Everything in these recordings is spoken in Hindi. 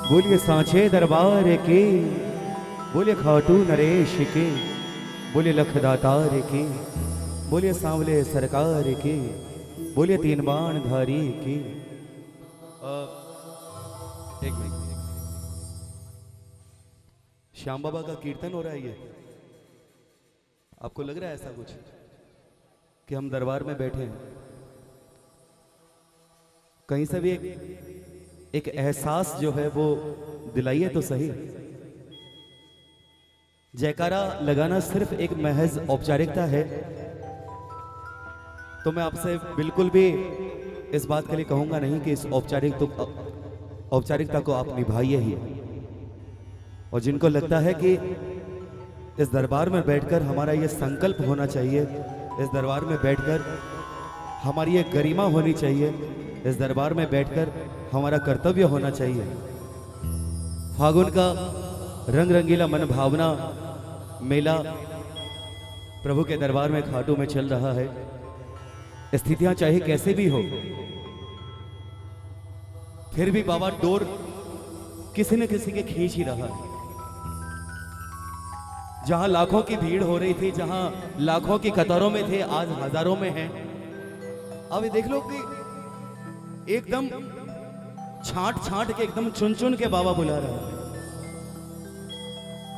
बोलिए सांचे दरबार के, बोलिए खाटू नरेश के, बोलिए लखदातार के, बोलिए सांवले सरकार के, बोलिए तीन बाण धारी के। एक मिनट, श्याम बाबा का कीर्तन हो रहा है ये, आपको लग रहा है ऐसा कुछ कि हम दरबार में बैठे हैं? कहीं से भी एक एहसास जो है वो दिलाइए तो सही। जयकारा लगाना सिर्फ एक महज औपचारिकता है, तो मैं आपसे बिल्कुल भी इस बात के लिए कहूंगा नहीं कि इस औपचारिकता को आप निभाइए ही। और जिनको लगता है कि इस दरबार में बैठकर हमारा ये संकल्प होना चाहिए, इस दरबार में बैठकर हमारी ये गरिमा होनी चाहिए, इस दरबार में बैठकर हमारा कर्तव्य होना चाहिए। फागुन का रंग रंगीला मन भावना मेला प्रभु के दरबार में खाटू में चल रहा है। स्थितियां चाहे कैसे भी हो, फिर भी बाबा डोर किसी न किसी के खींच ही रहा है। जहां लाखों की भीड़ हो रही थी, जहां लाखों की कतारों में थे, आज हजारों में हैं। अब ये देख लो कि एकदम छांट छांट के, एकदम चुन चुन के बाबा बुला रहा है।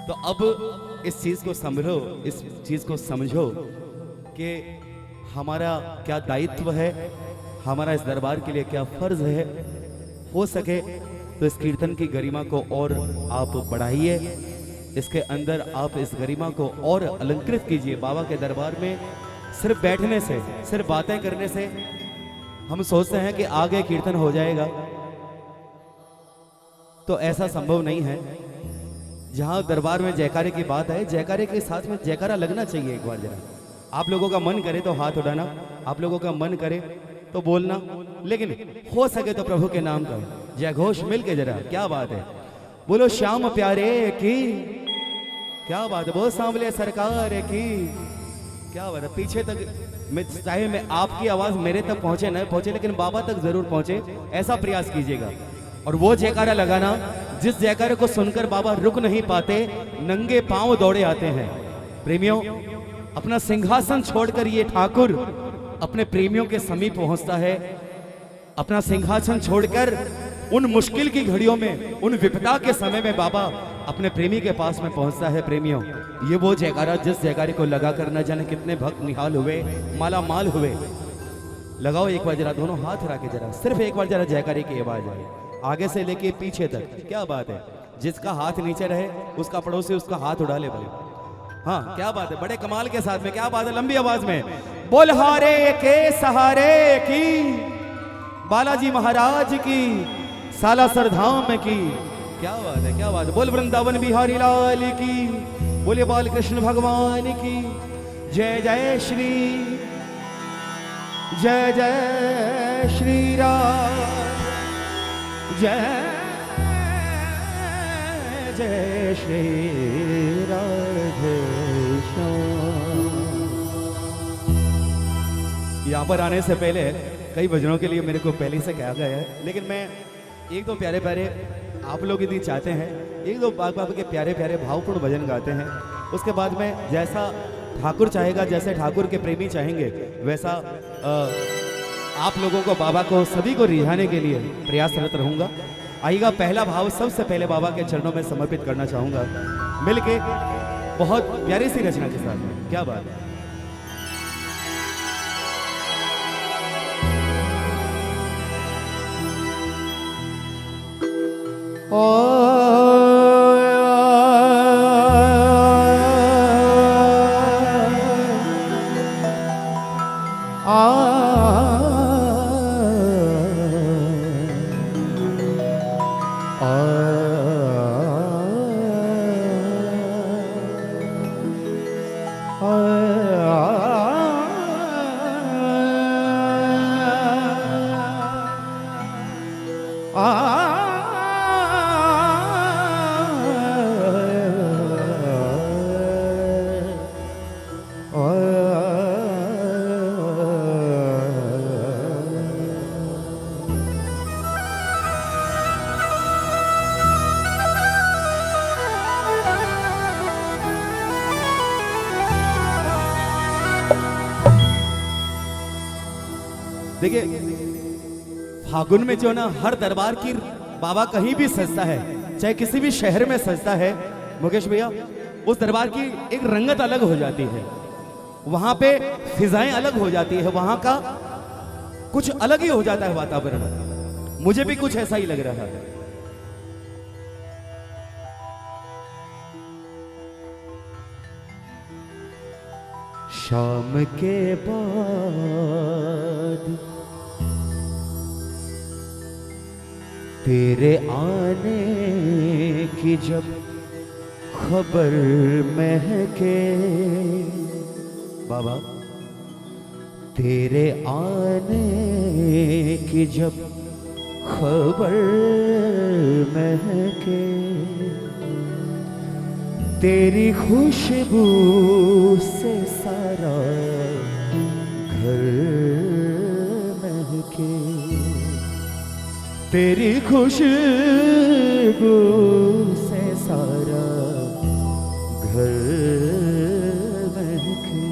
तो अब इस चीज को संभलो, इस चीज को समझो कि हमारा क्या दायित्व है, हमारा इस दरबार के लिए क्या फर्ज है। हो सके तो इस कीर्तन की गरिमा को और आप बढ़ाइए, इसके अंदर आप इस गरिमा को और अलंकृत कीजिए। बाबा के दरबार में सिर्फ बैठने से, सिर्फ बातें करने से हम सोचते हैं कि आगे कीर्तन हो जाएगा, तो ऐसा संभव नहीं है। जहां दरबार में जयकारे की बात है, जयकारे के साथ में जयकारा लगना चाहिए। एक बार जरा आप लोगों का मन करे तो हाथ उठाना, आप लोगों का मन करे तो बोलना, लेकिन हो सके तो प्रभु के नाम का जय घोष मिल के जरा। क्या बात है, बोलो श्याम प्यारे की, क्या बात है, बोलो सांवले सरकार की, क्या बात है। पीछे तक चाहे मैं आपकी आवाज मेरे तक पहुंचे न पहुंचे, लेकिन बाबा तक जरूर पहुंचे, ऐसा प्रयास कीजिएगा। और वो जयकारा लगाना जिस जयकारे को सुनकर बाबा रुक नहीं पाते, नंगे पांव दौड़े आते हैं। प्रेमियों, अपना सिंहासन छोड़कर ये ठाकुर अपने प्रेमियों के समीप पहुंचता है। अपना सिंहासन छोड़कर उन मुश्किल की घड़ियों में, उन विपदा के समय में बाबा अपने प्रेमी के पास में पहुंचता है। प्रेमियों, ये वो जयकारा जिस जयकारे को लगाकर न जाने कितने भक्त निहाल हुए, माला माल हुए। लगाओ एक बार जरा, दोनों हाथ रखे जरा, सिर्फ एक बार जरा जयकारे की आवाज आए, आगे से लेके पीछे तक। क्या बात है, जिसका हाथ नीचे रहे उसका पड़ोसी उसका हाथ उड़ा ले भाई। हाँ, क्या बात है, बड़े कमाल के साथ में, क्या बात है, लंबी आवाज में। बोलहारे के सहारे की, बालाजी महाराज की, सालासर धाम की, क्या बात है, क्या बात है। बोल वृंदावन बिहारी लाल की, बोले बाल कृष्ण भगवान की जय जय श्री, जय जय श्री राम, जय जय श्री राधे श्याम। यहाँ पर आने से पहले कई भजनों के लिए मेरे को पहले से कहा गया है, लेकिन मैं एक दो प्यारे प्यारे आप लोग यदि चाहते हैं, एक दो बाबा के प्यारे प्यारे भावपूर्ण भजन गाते हैं। उसके बाद में जैसा ठाकुर चाहेगा, जैसे ठाकुर के प्रेमी चाहेंगे, वैसा आप लोगों को, बाबा को, सभी को रिझाने के लिए प्रयासरत रहूंगा। आइएगा, पहला भाव सबसे पहले बाबा के चरणों में समर्पित करना चाहूंगा, मिलके बहुत प्यारी सी रचना के साथ में। क्या बात है। देखिए फागुन में जो ना हर दरबार की बाबा कहीं भी सजता है, चाहे किसी भी शहर में सजता है मुकेश भैया, उस दरबार की एक रंगत अलग हो जाती है, वहां पे फिजाएं अलग हो जाती है, वहां का कुछ अलग ही हो जाता है वातावरण। मुझे भी कुछ ऐसा ही लग रहा है। शाम के बाद तेरे आने की जब खबर महके, बाबा तेरे आने की जब खबर महके, तेरी खुशबू से सारा घर महके, तेरी खुशबू से सारा घर महके।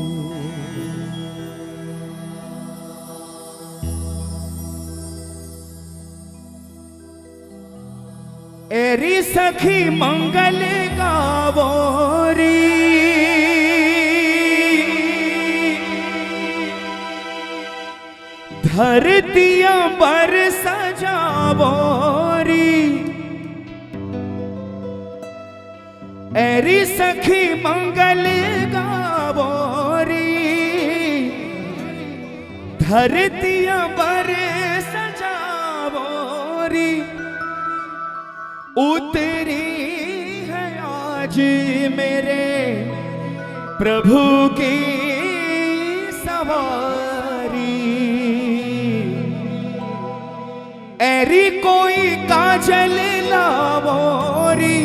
एरी सखी मंगल गावोरी, धरतिया पर सजावोरी, एरी सखी मंगल गावोरी, धरतिया पर सजावोरी, उतरी है आज मेरे प्रभु की सवारी, एरी कोई काजल लावोरी,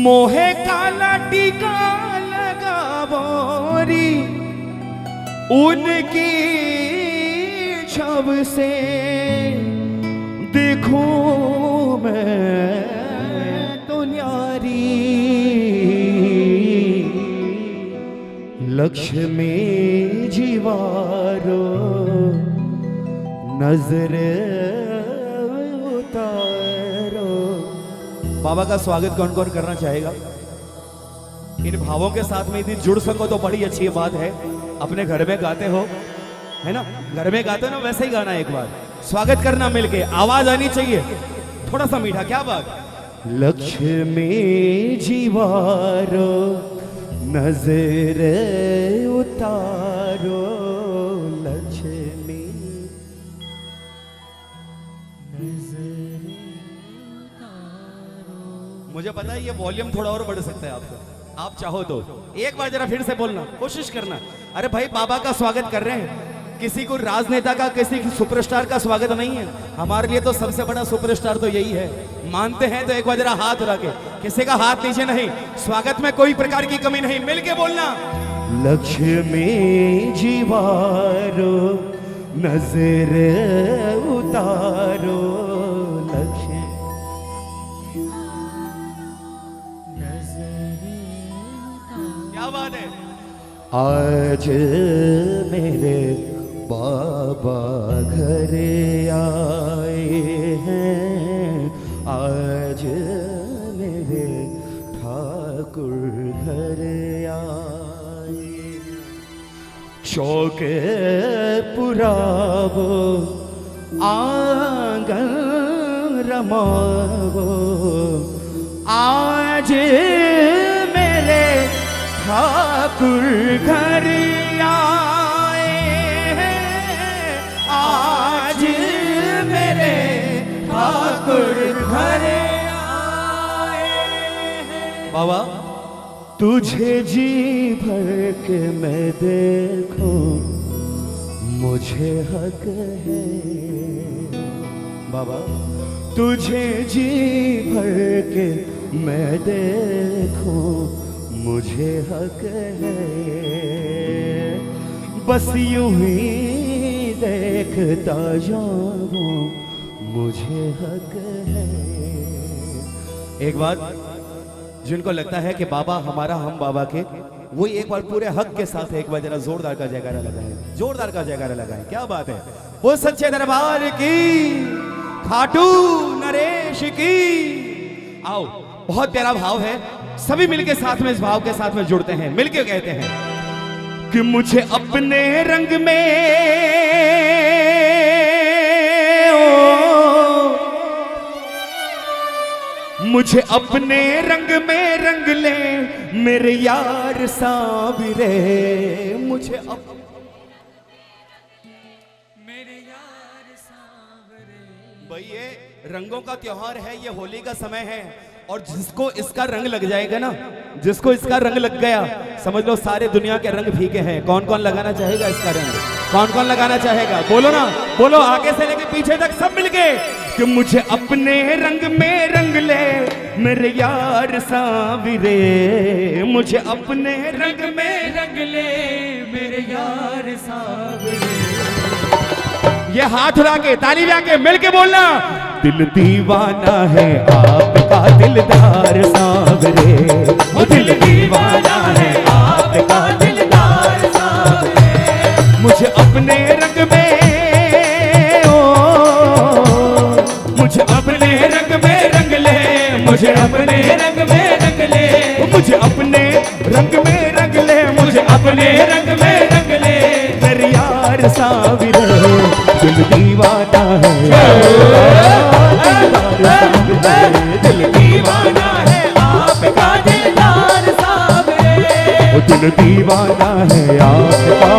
मोहे काला टीका लगावोरी, उनकी छब से देखूं मैं तो न्यारी, लक्ष्मी जीवारो नजर उतारो। बाबा का स्वागत कौन कौन करना चाहेगा? इन भावों के साथ में यदि जुड़ सको तो बड़ी अच्छी बात है। अपने घर में गाते हो, है ना, घर में गाते हो ना, वैसे ही गाना एक बार स्वागत करना मिलके, आवाज आनी चाहिए थोड़ा सा मीठा। क्या बात? लक्ष्मी जीवारो नजर उतारो, लक्ष्मी नजर उतारो। मुझे पता है ये वॉल्यूम थोड़ा और बढ़ सकता है आपका, आप चाहो तो एक बार जरा फिर से बोलना, कोशिश करना। अरे भाई बाबा का स्वागत कर रहे हैं, किसी को राजनेता का, किसी सुपरस्टार का स्वागत नहीं है। हमारे लिए तो सबसे बड़ा सुपरस्टार तो यही है। मानते हैं तो एक बार जरा हाथ उठा के, किसी का हाथ नीचे नहीं, स्वागत में कोई प्रकार की कमी नहीं, मिलके बोलना। लक्ष्मी जीवारो नजर उतारो, लक्ष्मी नजर उतारो। क्या बात है? आज मेरे बाबा घर आए हैं, आज मेरे ठाकुर घर आए, चौक पुरावो आंगन रमावो, आज मेरे ठाकुर घर आए हैं, आज मेरे ठाकुर घर आए हैं। बाबा तुझे जी भर के मैं देखूं मुझे हक है, बाबा तुझे जी भर के मैं देखूं मुझे हक है, बस यूं ही देखता जाऊं मुझे हक है। एक बात, जिनको लगता है कि बाबा हमारा हम बाबा के, वही एक बार पूरे हक के साथ एक बार जरा जोरदार का जयकारा लगाएं, जोरदार का जयकारा लगाएं। क्या बात है, वो सच्चे दरबार की, खाटू नरेश की। आओ, बहुत प्यारा भाव है, सभी मिलके साथ में इस भाव के साथ में जुड़ते हैं, मिलके कहते हैं कि मुझे अपने रंग में मुझे अपने रंग में रंग ले मेरे यार सावरे, मुझे मेरे यार सावरे। भाई ये रंगों का त्योहार है, ये होली का समय है, और जिसको इसका रंग लग जाएगा ना, जिसको इसका रंग लग गया, समझ लो सारे दुनिया के रंग फीके हैं। कौन कौन लगाना चाहेगा इसका रंग? कौन कौन लगाना चाहेगा? बोलो ना, बोलो, आगे से लेके पीछे तक सब मिलके कि मुझे अपने रंग में रंग ले मेरे यार सावरे, मुझे अपने रंग में रंग ले मेरे यार सावरे। ये हाथ उठा के, ताली बजा के, मिल के बोलना, दिल दीवाना है आपका दिलदार सावरे, दिल दीवाना है आपका दिलदार सावरे। मुझे अपने रंग में मुझे अपने रंग में रंग ले, मुझे अपने रंग में रंग ले, मुझे अपने रंग में रंग ले, मुझे अपने रंग में रंग ले मेरे यार सावरे, दिल दीवाना है, दिल दीवाना है आपका दिलदार सावरे, दिल दीवाना है आपका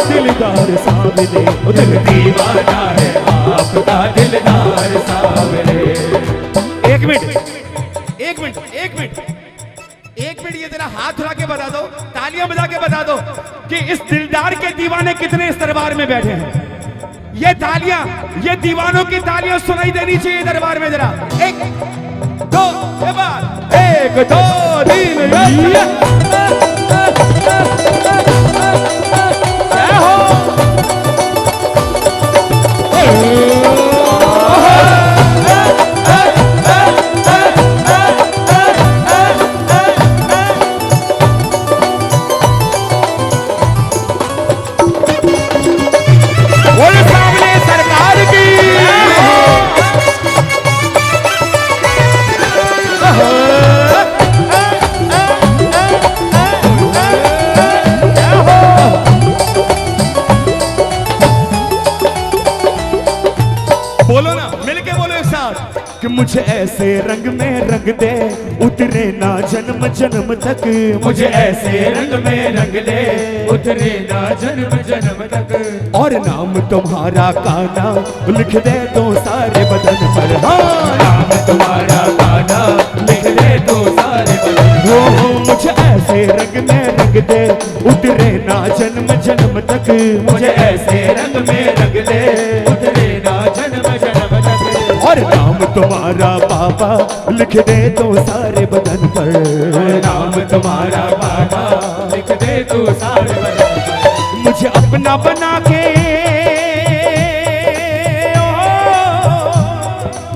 दिलदार सावरे, दिल दीवाना है आपका दिलदार सावरे। एक मिनट, एक मिनट, एक मिनट, एक मिनट, ये जरा हाथ उठा के बता दो, तालियां बजा के बता दो कि इस दिलदार के दीवाने कितने इस दरबार में बैठे हैं। ये तालियां, ये दीवानों की तालियां सुनाई देनी चाहिए दरबार में जरा। एक दो, एक दो तीन, क्या हो कि मुझे ऐसे रंग में रंग दे उतरे ना जन्म जन्म तक, मुझे ऐसे रंग में रंग दे उतरे ना जन्म जन्म तक, और नाम तुम्हारा काना लिख दे तो सारे बदन पर, हाँ नाम तुम्हारा काना लिख दे तो सारे बदन, हो मुझे ऐसे रंग में रंग दे उतरे ना जन्म जन्म तक, मुझे ऐसे रंग में रंग दे उतरे ना जन्म जन्म तक, और नाम तुम्हारा बाबा लिख दे तो सारे बदन पर, नाम तुम्हारा बाबा लिख दे तो सारे बदन पर, मुझे अपना बना के,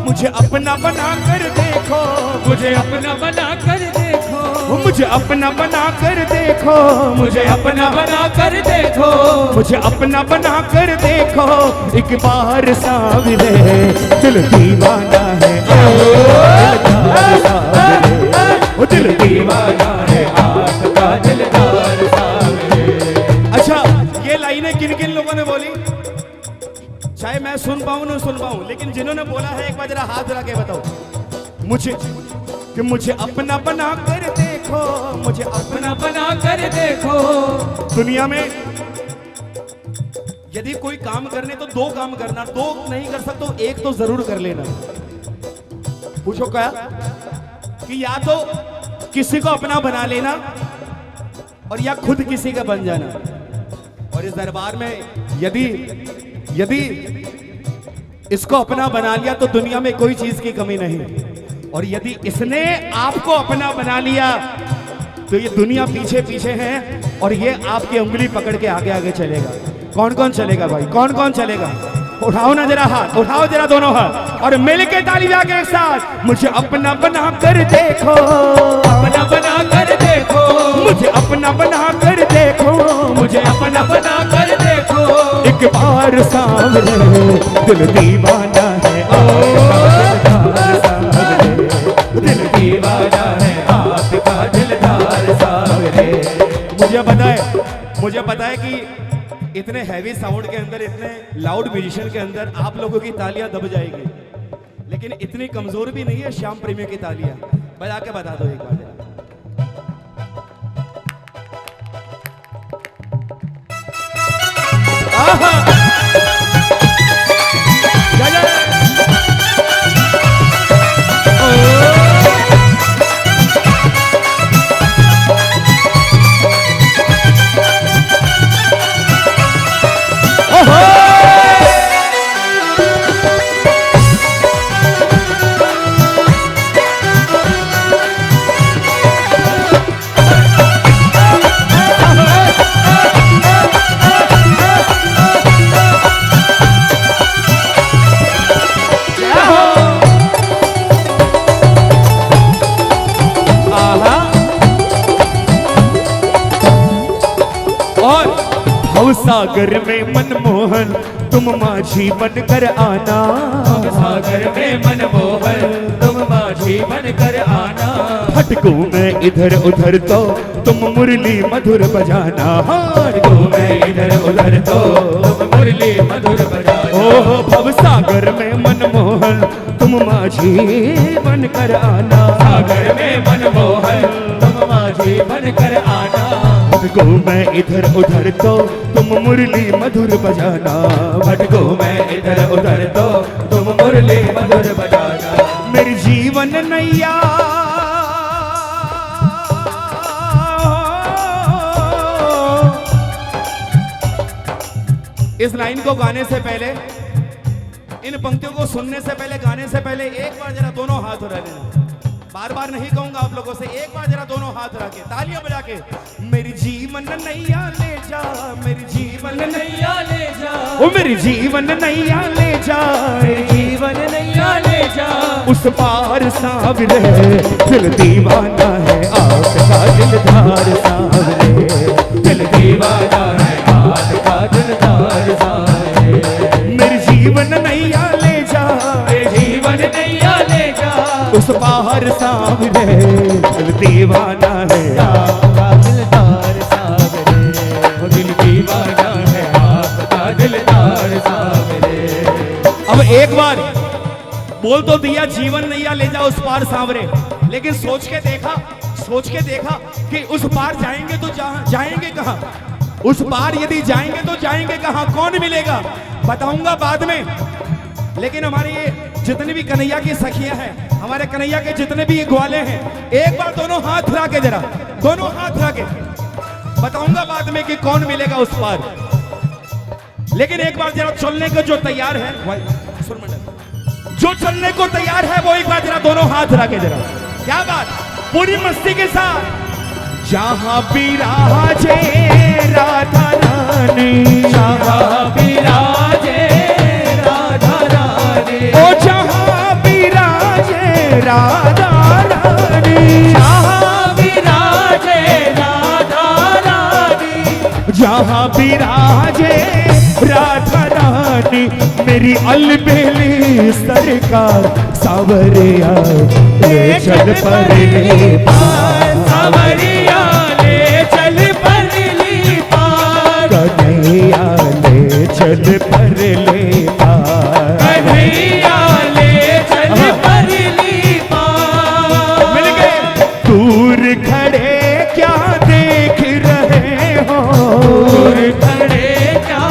मुझे अपना बना कर देखो, मुझे अपना बना कर देखो, मुझे अपना बना कर देखो, मुझे अपना बना कर देखो, मुझे अपना बना कर देखो, एक बार सावरे दिल दीवाना है, दिल दीवाना है आपका दिलदार सावरे। अच्छा, ये लाइनें किन किन लोगों ने बोली? चाहे मैं सुन पाऊं ना सुन पाऊं, लेकिन जिन्होंने बोला है एक बार जरा हाथ उठा के बताओ मुझे कि मुझे अपना बना कर देखो, मुझे अपना बना कर देखो। दुनिया में यदि कोई काम करने तो दो काम करना, दो नहीं कर सकते तो एक तो जरूर कर लेना। पूछो क्या? कि या तो किसी को अपना बना लेना और या खुद किसी का बन जाना। और इस दरबार में यदि इसको अपना बना लिया तो दुनिया में कोई चीज की कमी नहीं, और यदि इसने आपको अपना बना लिया तो ये दुनिया पीछे पीछे है और ये आपकी उंगली पकड़ के आगे आगे चलेगा। कौन कौन चलेगा भाई? कौन कौन चलेगा? उठाओ ना जरा हाथ, उठाओ जरा दोनों हाथ और मिल के ताली बजा के एक साथ। मुझे अपना बना कर देखो, अपना बना कर देखो, मुझे अपना अपना बना कर देखो, मुझे अपना बना कर देखो। एक बार सामने दिल दीवाना है दिल दीवाना है आपका दिलदार सावरे। मुझे पता है कि इतने हैवी साउंड के अंदर, इतने लाउड म्यूजिशियन के अंदर आप लोगों की तालियां दब जाएगी, लेकिन इतनी कमजोर भी नहीं है श्याम प्रेमियों की तालियां। बजा के बता दो एक बार जरा। सागर में मनमोहन तुम माझी बनकर आना, सागर में मनमोहन तुम माझी बनकर आना। भटकूं मैं इधर उधर तो तुम मुरली मधुर बजाना, भटकूं मैं इधर उधर तो तुम मुरली मधुर बजाना। ओह भव सागर में मनमोहन तुम माझी बनकर आना, सागर में मनमोहन तुम माझी बनकर आना। भटको मैं इधर उधर तो तुम मुरली मधुर बजाना, भटको मैं इधर उधर तो तुम मुरली मधुर बजाना। मेरी जीवन नैया इस लाइन को गाने से पहले, इन पंक्तियों को सुनने से पहले, गाने से पहले एक बार जरा दोनों हाथ उठा लेना। बार बार नहीं कहूंगा आप लोगों से, एक बार जरा दोनों हाथ उठा के तालियां बजा के, मेरी जीवन नैया ले जा, मेरी जीवन नैया ले जा, ओ मेरी जीवन नैया ले जा, जीवन नैया ले जा। उस पार सावरे दिल दीवाना है आपका दिलदार सावरे, दिल दीवाना है आपका दिलदार सावरे। मेरी जीवन नैया ले जा, जीवन नैया ले जा, उस पार सावरे दिल दीवाना है आपका दिलदार सावरे। दिल दीवाना है आपका दिलदार सावरे। अब एक बार बोल तो दिया जीवन नैया ले जा उस पार सांवरे, लेकिन सोच के देखा कि उस पार जाएंगे तो जाएंगे कहां, उस पार यदि जाएंगे तो जाएंगे कहां, कौन मिलेगा बताऊंगा बाद में। लेकिन हमारे ये जितने भी कन्हैया की सखियां हैं, हमारे कन्हैया के जितने भी ग्वाले हैं, एक बार दोनों हाथ हिला के जरा, दोनों हाथ हिला के बताऊंगा बाद में कि कौन मिलेगा उस पार। लेकिन एक बार जरा चलने को जो तैयार है, जो चलने को तैयार है वो एक बार जरा दोनों हाथ हिला के जरा, क्या बात, पूरी मस्ती के साथ। जहाँ बिराजे राधा रानी, जहाँ बिराजे राधा रानी, ओ जहाँ बिराजे राधा रानी, जहाँ बिराजे राधा रानी, जहाँ बिराजे राधा रानी, मेरी अलबेली सरकार सावरिया ले चल परली पार, सावरिया ले चल परली पार, कन्हैया ले चल परली पार, कन्हैया ले चल परली पार। मिल गए। दूर खड़े क्या देख रहे हो, दूर खड़े क्या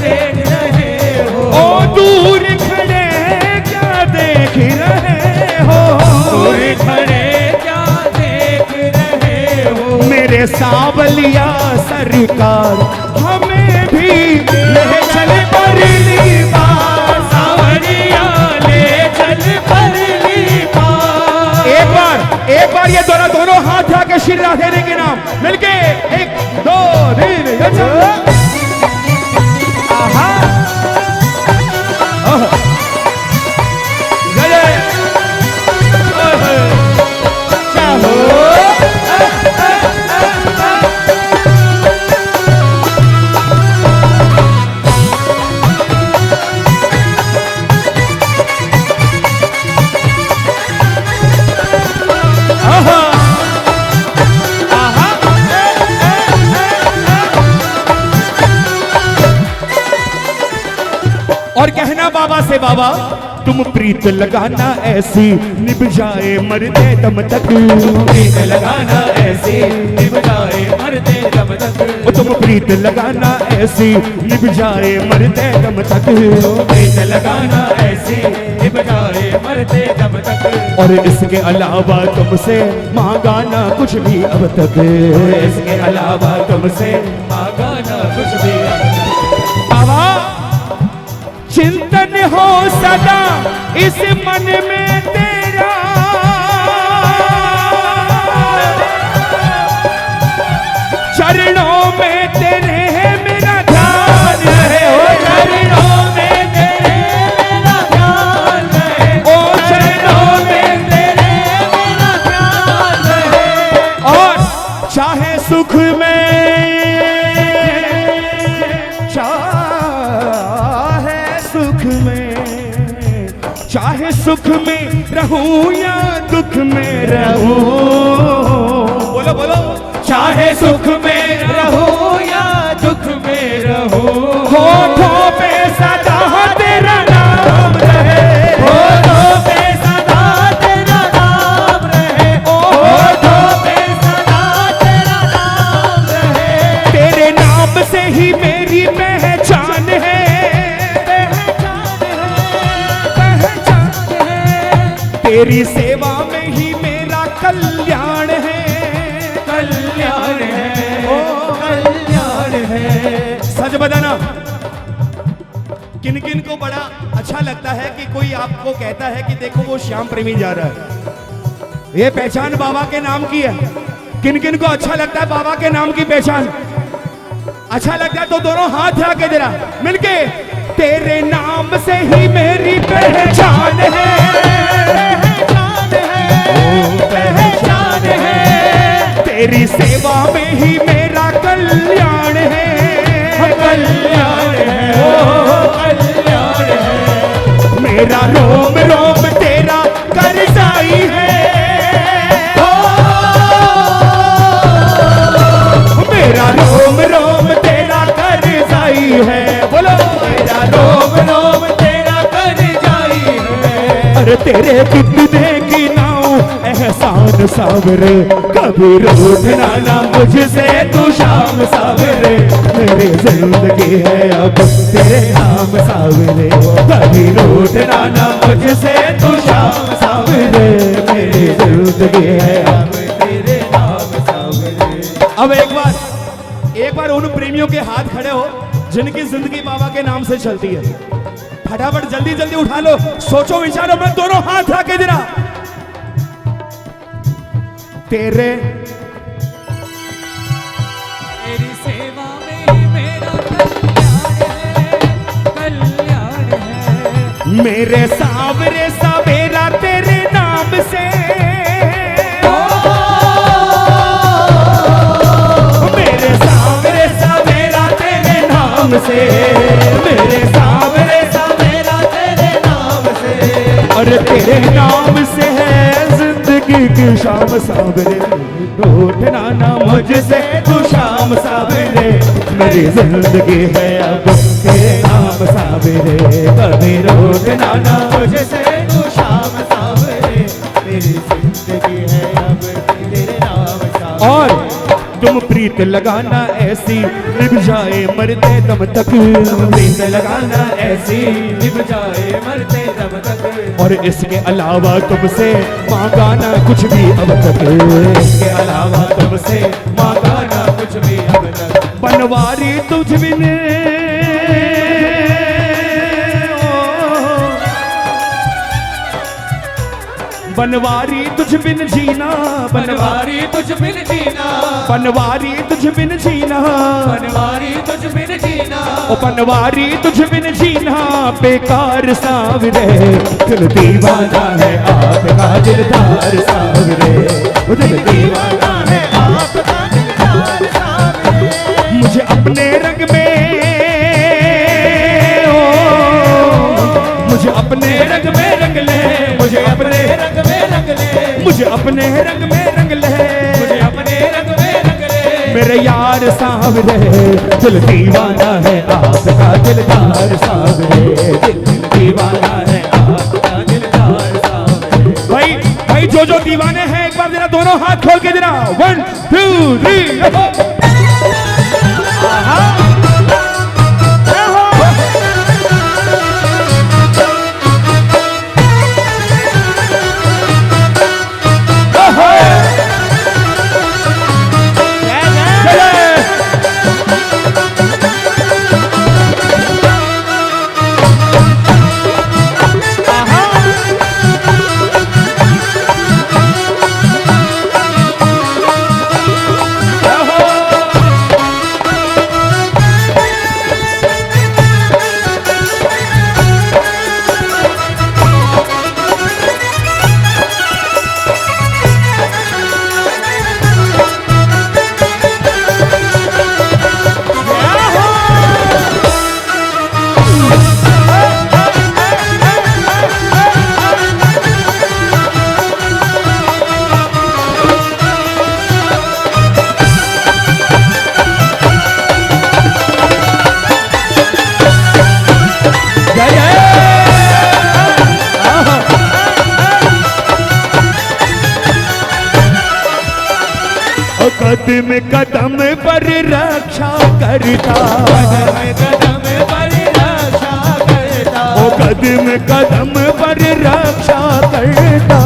देख रहे हो, ओ दूर खड़े क्या देख रहे हो, दूर खड़े क्या देख रहे हो। मेरे सावलिया सरकार हमें भी ले चल परली पार, सावरिया ले चल परली पार। एक बार ये दोनों हाथ उठा के श्री राधे रानी के नाम मिलके 1 2 3 आहा से बाबा तुम प्रीत लगाना ऐसी निभ जाए मरते दम तक, प्रीत लगाना ऐसी निभ जाए मरते दम तक, तुम प्रीत लगाना ऐसी निभ जाए मरते दम तक, प्रीत लगाना ऐसी निभ जाए मरते दम तक, और इसके अलावा तुमसे मांगा ना कुछ भी अब तक, इसके अलावा तुमसे मांगा ना कुछ भी अब तक। बाबा चिंतन हो सदा इस मन में तेरा, चरणों में तेरे मेरा ध्यान है, ओ चरणों में तेरे मेरा ध्यान रहे, ओ चरणों में तेरे मेरा ध्यान रहे, और चाहे सुख में चाहे सुख में रहूं या दुख में रहूं, बोलो बोलो, चाहे सुख में रहूं या दुख में रहूं, होठों पे सदा तेरा नाम रहे, होठों पे सदा तेरा नाम रहे, होठों पे सदा तेरा नाम रहे, तेरे नाम से ही मेरी पहचान है, तेरी सेवा में ही मेरा कल्याण है, कल्याण है, ओ कल्याण है। सच बताना, किन किन को बड़ा अच्छा लगता है कि कोई आपको कहता है कि देखो वो श्याम प्रेमी जा रहा है, ये पहचान बाबा के नाम की है। किन किन को अच्छा लगता है बाबा के नाम की पहचान? अच्छा लगता है तो दोनों हाथ उठा के जरा मिलके, तेरे नाम से ही मेरी पहचान है, पहचान है, तेरी सेवा में ही मेरा कल्याण है, कल्याण है, ओ कल्याण है, मेरा रोम रोम तेरा करसाई है, मेरा रोम रोम तेरा करसाई है, बोलो मेरा रोम रोम तेरा करजाई है, अरे तेरे कितने की नाव एहसान सावरे, कभी रूठना ना मुझसे तू शाम सावरे, मेरी जिंदगी है अब तेरे नाम सावरे, कभी रूठना ना मुझसे तू शाम सावरे, मेरी जिंदगी है अब तेरे नाम सावरे। अब एक बार उन प्रेमियों के हाथ खड़े हो जिनकी जिंदगी बाबा के नाम से चलती है, फटाफट जल्दी जल्दी उठा लो, सोचो विचारो में, दोनों हाथ रखे जरा। तेरे तेरी सेवा में ही मेरा कल्याण है, मेरे सावरे सवेरा तेरे नाम से, मेरे सावरे सवेरा तेरे नाम से, मेरे सावरे सवेरा तेरे नाम से, अरे तेरे नाम से है जिंदगी की शाम सावरे, रूठना ना मुझसे तू शाम सावरे, मेरी जिंदगी है अब तेरे नाम सावरे, कभी रूठना ना मुझसे तू शाम सावरे, मेरी जिंदगी है अब तेरे नाम सावरे, और तुम प्रीत लगाना ऐसी निभ जाए मरते दम तक, प्रीत लगाना ऐसी निभ जाए मरते दम तक, और इसके अलावा तुमसे मांगा ना कुछ भी अब तक, इसके अलावा तुमसे मांगा ना कुछ भी अब तक, बनवारी तुझ बिन बनवारी तुझ बिन जीना, बनवारी तुझ बिन जीना, बनवारी तुझ बिन जीना, बनवारी तुझ बिन जीना, ओ बनवारी तुझ बिन जीना बेकार सावरे, दिल दीवाना है आपका दिलदार सावरे, दिल दीवाना है आपका दिलदार सावरे, मुझे अपने रंग में मुझे अपने रंग में रंग ले, मुझे अपने रंग में रंग ले, मुझे अपने रंग में रंग ले, मुझे अपने रंग में रंग ले, मेरे यार सावरे, दिल दीवाना है आपका दिलदार सावरे, दिल दीवाना है आजा दिलदार सावरे। भाई भाई जो दीवाने हैं एक बार जरा दोनों हाथ खोल के जरा 1 2 3 कदम कदम पर रक्षा करता, कदम पर रक्षा करता, ओ कदम कदम पर रक्षा करता,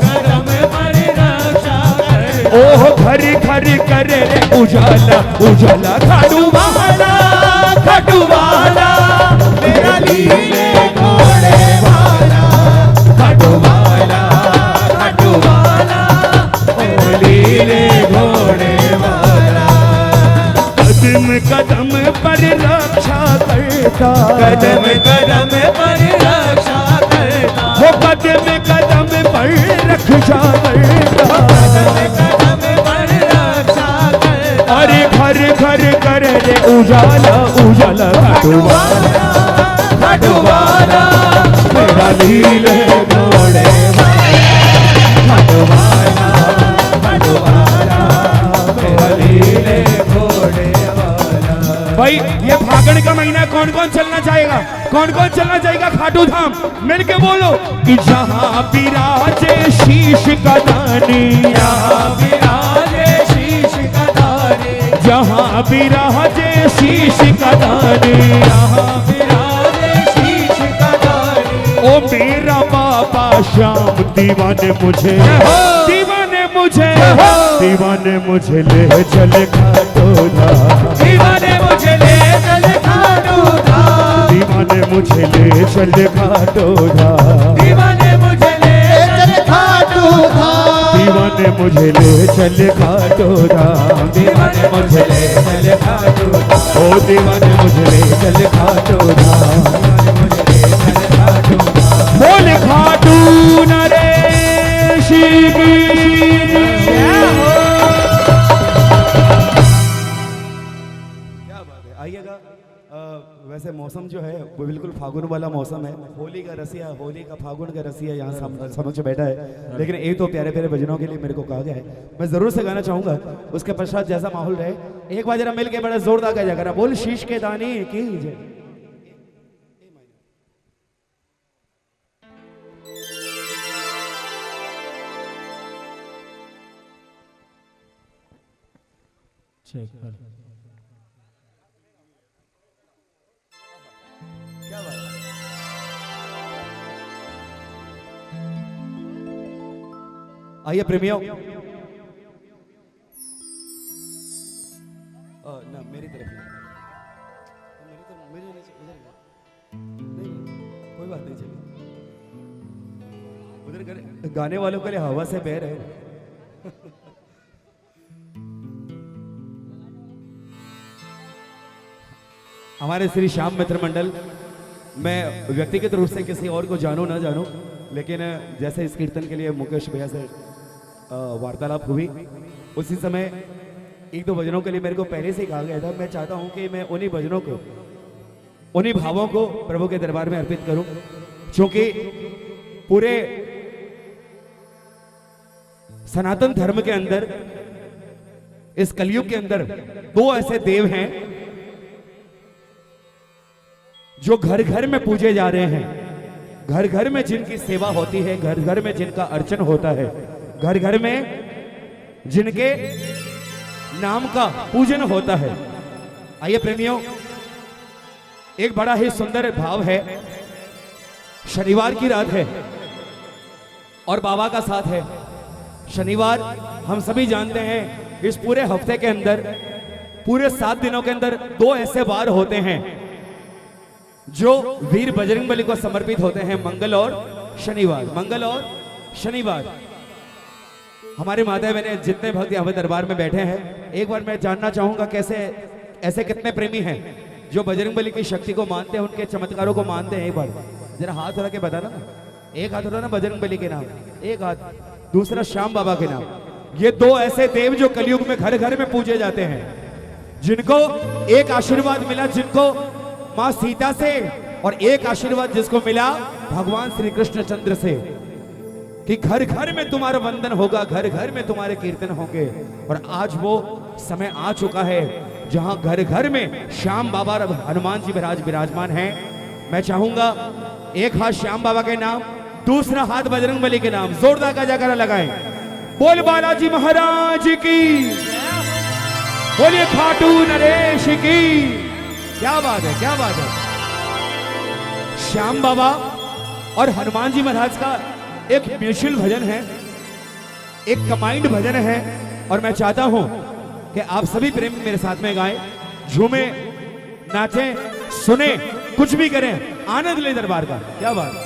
कदम पर रक्षा करता। ओह घर घर करे उजाला उजाला खाटू वाला खाटू वाला मेरा लीले घोड़े वाला खाटू वाला खाटू वाला ओ लीले घोड़े वाला। कदम कदम पर रक्षा करता, कदम कदम पर रक्षा करता, वो कदम कदम पर रक्षा करता, कदम पर रक्षा करता। अरे घर घर करे रे उजाला उजाला खाटू वाला खाटू वाला मेरा लीले घोड़े वाला खाटू वाला खाटू वाला मेरा लीले घोड़े वाला। भाई ये फागण का महीना कौन कौन चलना चाहेगा, कौन कौन चलना चाहेगा खाटू धाम? मिलके बोलो कि जहाँ विराजे शीश का दानी, यहाँ विराजे शीश का दानी, जहाँ विराजे शीश का दानी, यहाँ विराजे शीश का दानी। ओ मेरा बाबा श्याम दीवाने मुझे दीवाने मुझे दीवाने मुझे ले चले खाटू धाम, दीवाने मुझे ले चल खाटू धाम, दीवाने मुझे ले चले खाटू धाम, दीवाने मुझे ले चल खाटू धाम, दीवाने मुझे ले चले खाटू धाम, दीवाने मुझे ले चल खाटू धाम, ओ दीवाने मुझे ले चले खाटू धाम, दीवाने मुझे ले चल खाटू धाम। बोल खाटू नरेश की क्या बात है। आइएगा। वैसे मौसम जो है वो बिल्कुल फागुन वाला मौसम है। होली का रसिया, होली का फागुन का रसिया यहाँ समझ बैठा है। लेकिन एक तो प्यारे प्यारे भजनों के लिए मेरे को कहा गया है, मैं जरूर से गाना चाहूंगा। उसके पश्चात जैसा माहौल रहे, एक बार जरा मिल के बड़ा जोरदार गाया करा, बोल शीश के दानी की जय। क्या बात है। आइए प्रेमियों, ना मेरी तरफ मेरी तरफ मेरी नहीं, कोई बात नहीं, चलिए उधर गाने वालों के लिए हवा से बह रहे हो। हमारे श्री श्याम मित्र मंडल, मैं व्यक्तिगत रूप से किसी और को जानूं ना जानूं, लेकिन जैसे इस कीर्तन के लिए मुकेश भैया से वार्तालाप हुई, उसी समय एक दो भजनों के लिए मेरे को पहले से ही कहा गया था। मैं चाहता हूं कि मैं उन्हीं भजनों को, उन्हीं भावों को प्रभु के दरबार में अर्पित करूं, क्योंकि पूरे सनातन धर्म के अंदर, इस कलयुग के अंदर दो ऐसे देव हैं जो घर घर में पूजे जा रहे हैं, घर घर में जिनकी सेवा होती है, घर घर में जिनका अर्चन होता है, घर घर में जिनके नाम का पूजन होता है। आइए प्रेमियों, एक बड़ा ही सुंदर भाव है। शनिवार की रात है और बाबा का साथ है। शनिवार हम सभी जानते हैं, इस पूरे हफ्ते के अंदर, पूरे 7 दिनों के अंदर 2 ऐसे वार होते हैं जो वीर बजरंगबली को समर्पित होते हैं, मंगल और शनिवार। मंगल और शनिवार। हमारे माता बहने जितने भक्त यहाँ पे दरबार में बैठे हैं, एक बार मैं जानना चाहूंगा कैसे ऐसे कितने प्रेमी हैं जो बजरंगबली की शक्ति को मानते हैं, उनके चमत्कारों को मानते हैं। एक बार जरा हाथ उठा के बताना ना। एक हाथ उठाना बजरंगबली के नाम, एक हाथ, दूसरा श्याम बाबा के नाम। ये 2 ऐसे देव जो कलयुग में घर घर में पूजे जाते हैं, जिनको एक आशीर्वाद मिला, जिनको मां सीता से, और एक आशीर्वाद जिसको मिला भगवान श्री कृष्ण चंद्र से, कि घर घर में तुम्हारा वंदन होगा, घर घर में तुम्हारे कीर्तन होंगे। और आज वो समय आ चुका है जहां घर घर में श्याम बाबा हनुमान जी महाराज विराजमान हैं। मैं चाहूंगा एक हाथ श्याम बाबा के नाम, दूसरा हाथ बजरंगबली के नाम, जोरदार का जयकारा लगाएं। बोल बालाजी महाराज की, बोलिए खाटू नरेश की। क्या बात है, क्या बात है। श्याम बाबा और हनुमान जी महाराज का एक म्यूचुअल भजन है, एक कंबाइंड भजन है, और मैं चाहता हूं कि आप सभी प्रेमी मेरे साथ में गाएं, झूमें, नाचें, सुने, कुछ भी करें, आनंद ले दरबार का। क्या बात।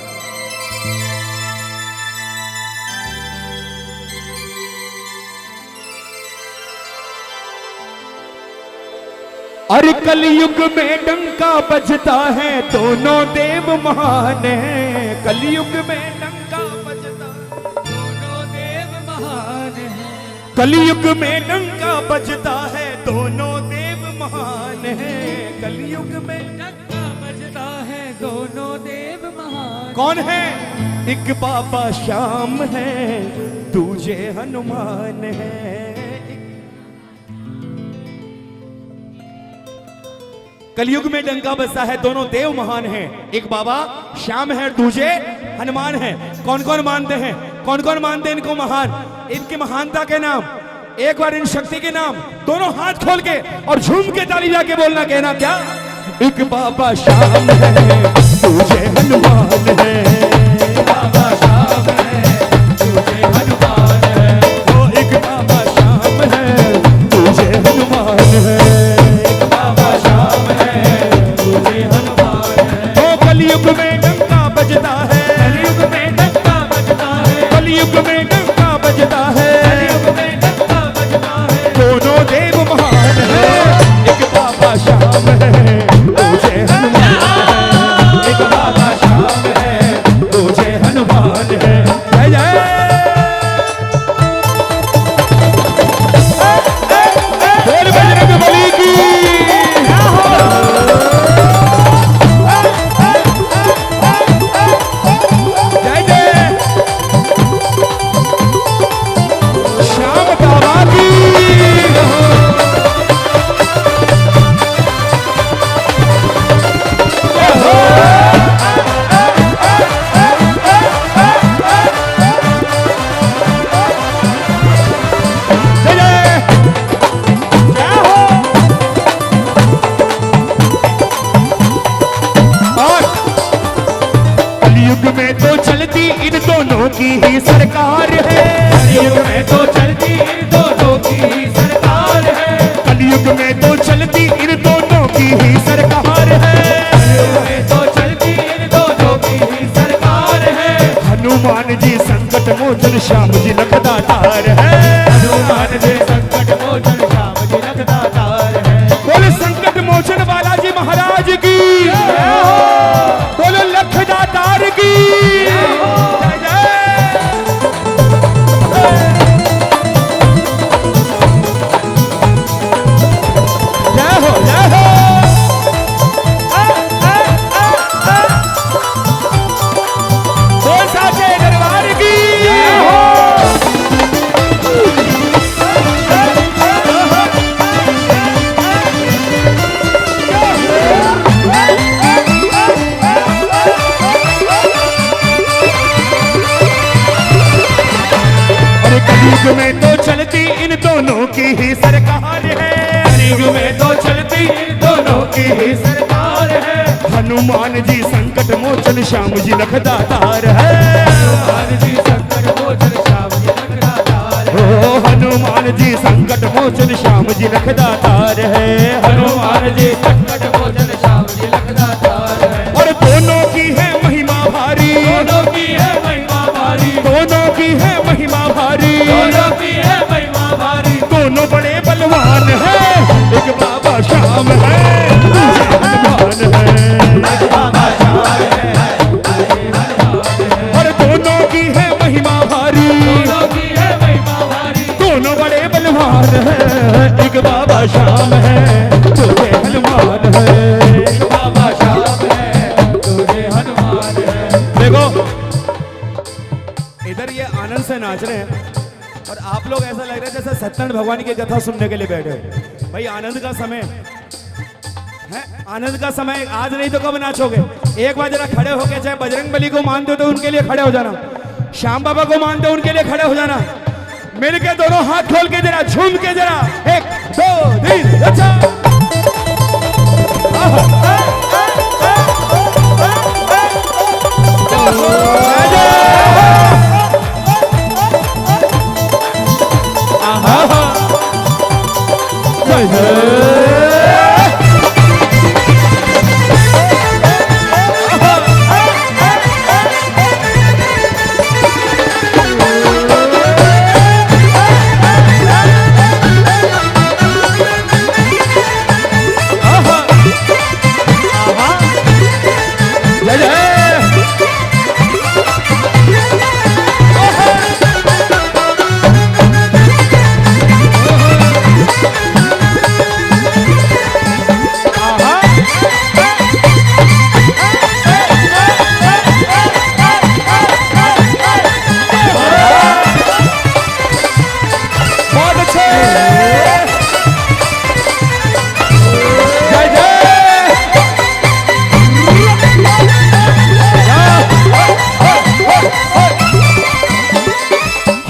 अरे कलयुग में डंका बजता है, दोनों देव महान है। कलयुग में डंका बजता, दोनों देव महान है। कलयुग में डंका बजता है, दोनों देव महान है। कलयुग में डंका बजता है, दोनों देव महान। कौन है? एक बाबा श्याम है, दूजे हनुमान है। कलयुग में डंका बजता है, दोनों देव महान हैं। एक बाबा श्याम है, दूजे हनुमान है। कौन कौन मानते हैं, कौन कौन मानते हैं इनको महान, इनकी महानता के नाम? एक बार इन शक्ति के नाम दोनों हाथ खोल के और झूम के ताली जाके बोलना, कहना क्या? एक बाबा श्याम है, दूजे हनुमान है। बाबा श्याम है, दूजे हनुमान है। वो एक बाबा श्याम है, दूजे हनुमान है। कलयुग में डंका बजता है, कलयुग में डंका बजता है। कलयुग में डंका बजता है, कलयुग में डंका बजता है। दोनों देव महान है, एक बाबा श्याम है, दूजे हनुमान है। एक बाबा श्याम है, दूजे हनुमान है। जय जय बोल बजरंगबली की। कलयुग में तो चलती इन दोनों की ही सरकार है। कलयुग में तो चलती इन दोनों की ही सरकार है। कलयुग में तो चलती इन दोनों की ही सरकार है। कलयुग में तो चलती इन दोनों की ही सरकार है। हनुमान जी संकट मोचन, श्याम जी लखदातार है। हनुमान जी संकट मोचन, श्याम जी लखदातार है। बोले संकट मोचन बालाजी महाराज की, बोलो लखदातार की। दरबार की हनुमान जी संकट मोचन श्याम जी लखदातार है। हनुमान जी संकट मोचन श्याम जी लखदातार ओ हनुमान जी संकट मोचन श्याम जी लखदातार है। हनुमान जी संकट मोचन श्याम जी लखदातार है। और दोनों की है महिमा भारी, दोनों की है महिमा भारी, दोनों की है महिमा भारी, दोनों की है महिमा भारी। दोनों बड़े बलवान है, एक बाबा श्याम है, दूसरा हनुमान है। बाबा श्याम है, और दोनों की है महिमा भारी, दोनों की है महिमा भारी। दोनों बड़े बलवान है, एक बाबा श्याम है, दूसरे हनुमान है। बाबा श्याम है, दूजे हनुमान है। देखो इधर ये आनंद से नाच रहे हैं और आप लोग ऐसा लग रहा है जैसे सत्यनारायण भगवान की कथा सुनने के लिए बैठे हो। भाई आनंद का समय है, आनंद का समय आज नहीं तो कब नाचोगे? एक बार जरा खड़े होके, चाहे बजरंग बली को मानते हो तो उनके लिए खड़े हो जाना, श्याम बाबा को मानते हो उनके लिए खड़े हो जाना, मिलके दोनों हाथ खोल के जरा झूम के जरा 1 2 3 अच्छा।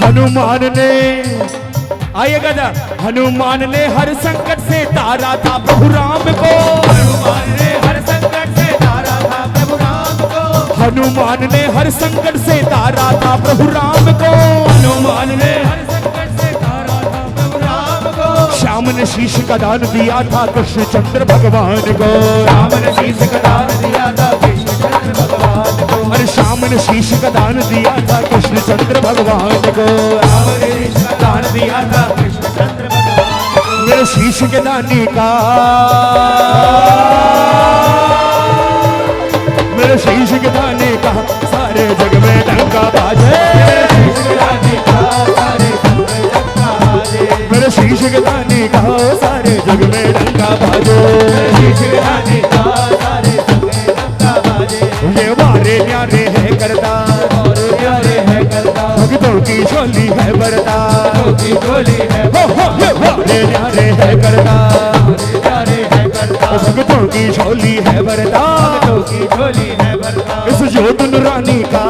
हनुमान ने आइएगा जा, हनुमान ने हर संकट से तारा था प्रभु राम को, हनुमान ने हर संकट से तारा था प्रभु राम को, हनुमान ने हर संकट से तारा था प्रभु राम को, हनुमान ने हर संकट से तारा था प्रभु राम को। श्याम ने शीश का दान दिया था कृष्ण चंद्र भगवान को, राम ने शीश का दान दिया था कृष्ण चंद्र भगवान को, अरे श्याम ने शीश का दान दिया था कृष्ण चंद्र भगवान को, राम ने शीश का दान दिया था कृष्ण चंद्र भगवान को। मेरे शीश के दानी का, मेरे शीश के दाने का सारे जग में डंका बाजे, शीश के दाने का सारे जग में डंका बाजे, मेरे शीश के दाने का सारे जग में डंका बाजे, शीश के दाने का सारे जग में डंका बाजे। ये वारे न्यारे है करता, और प्यारे है करता, भक्तों की झोली है भरता, भक्तों की झोली है हो ये वारे न्यारे है करता, प्यारे है करता, भक्तों की झोली है भरता, भक्तों की झोली है भरता। इस जोत नूरानी का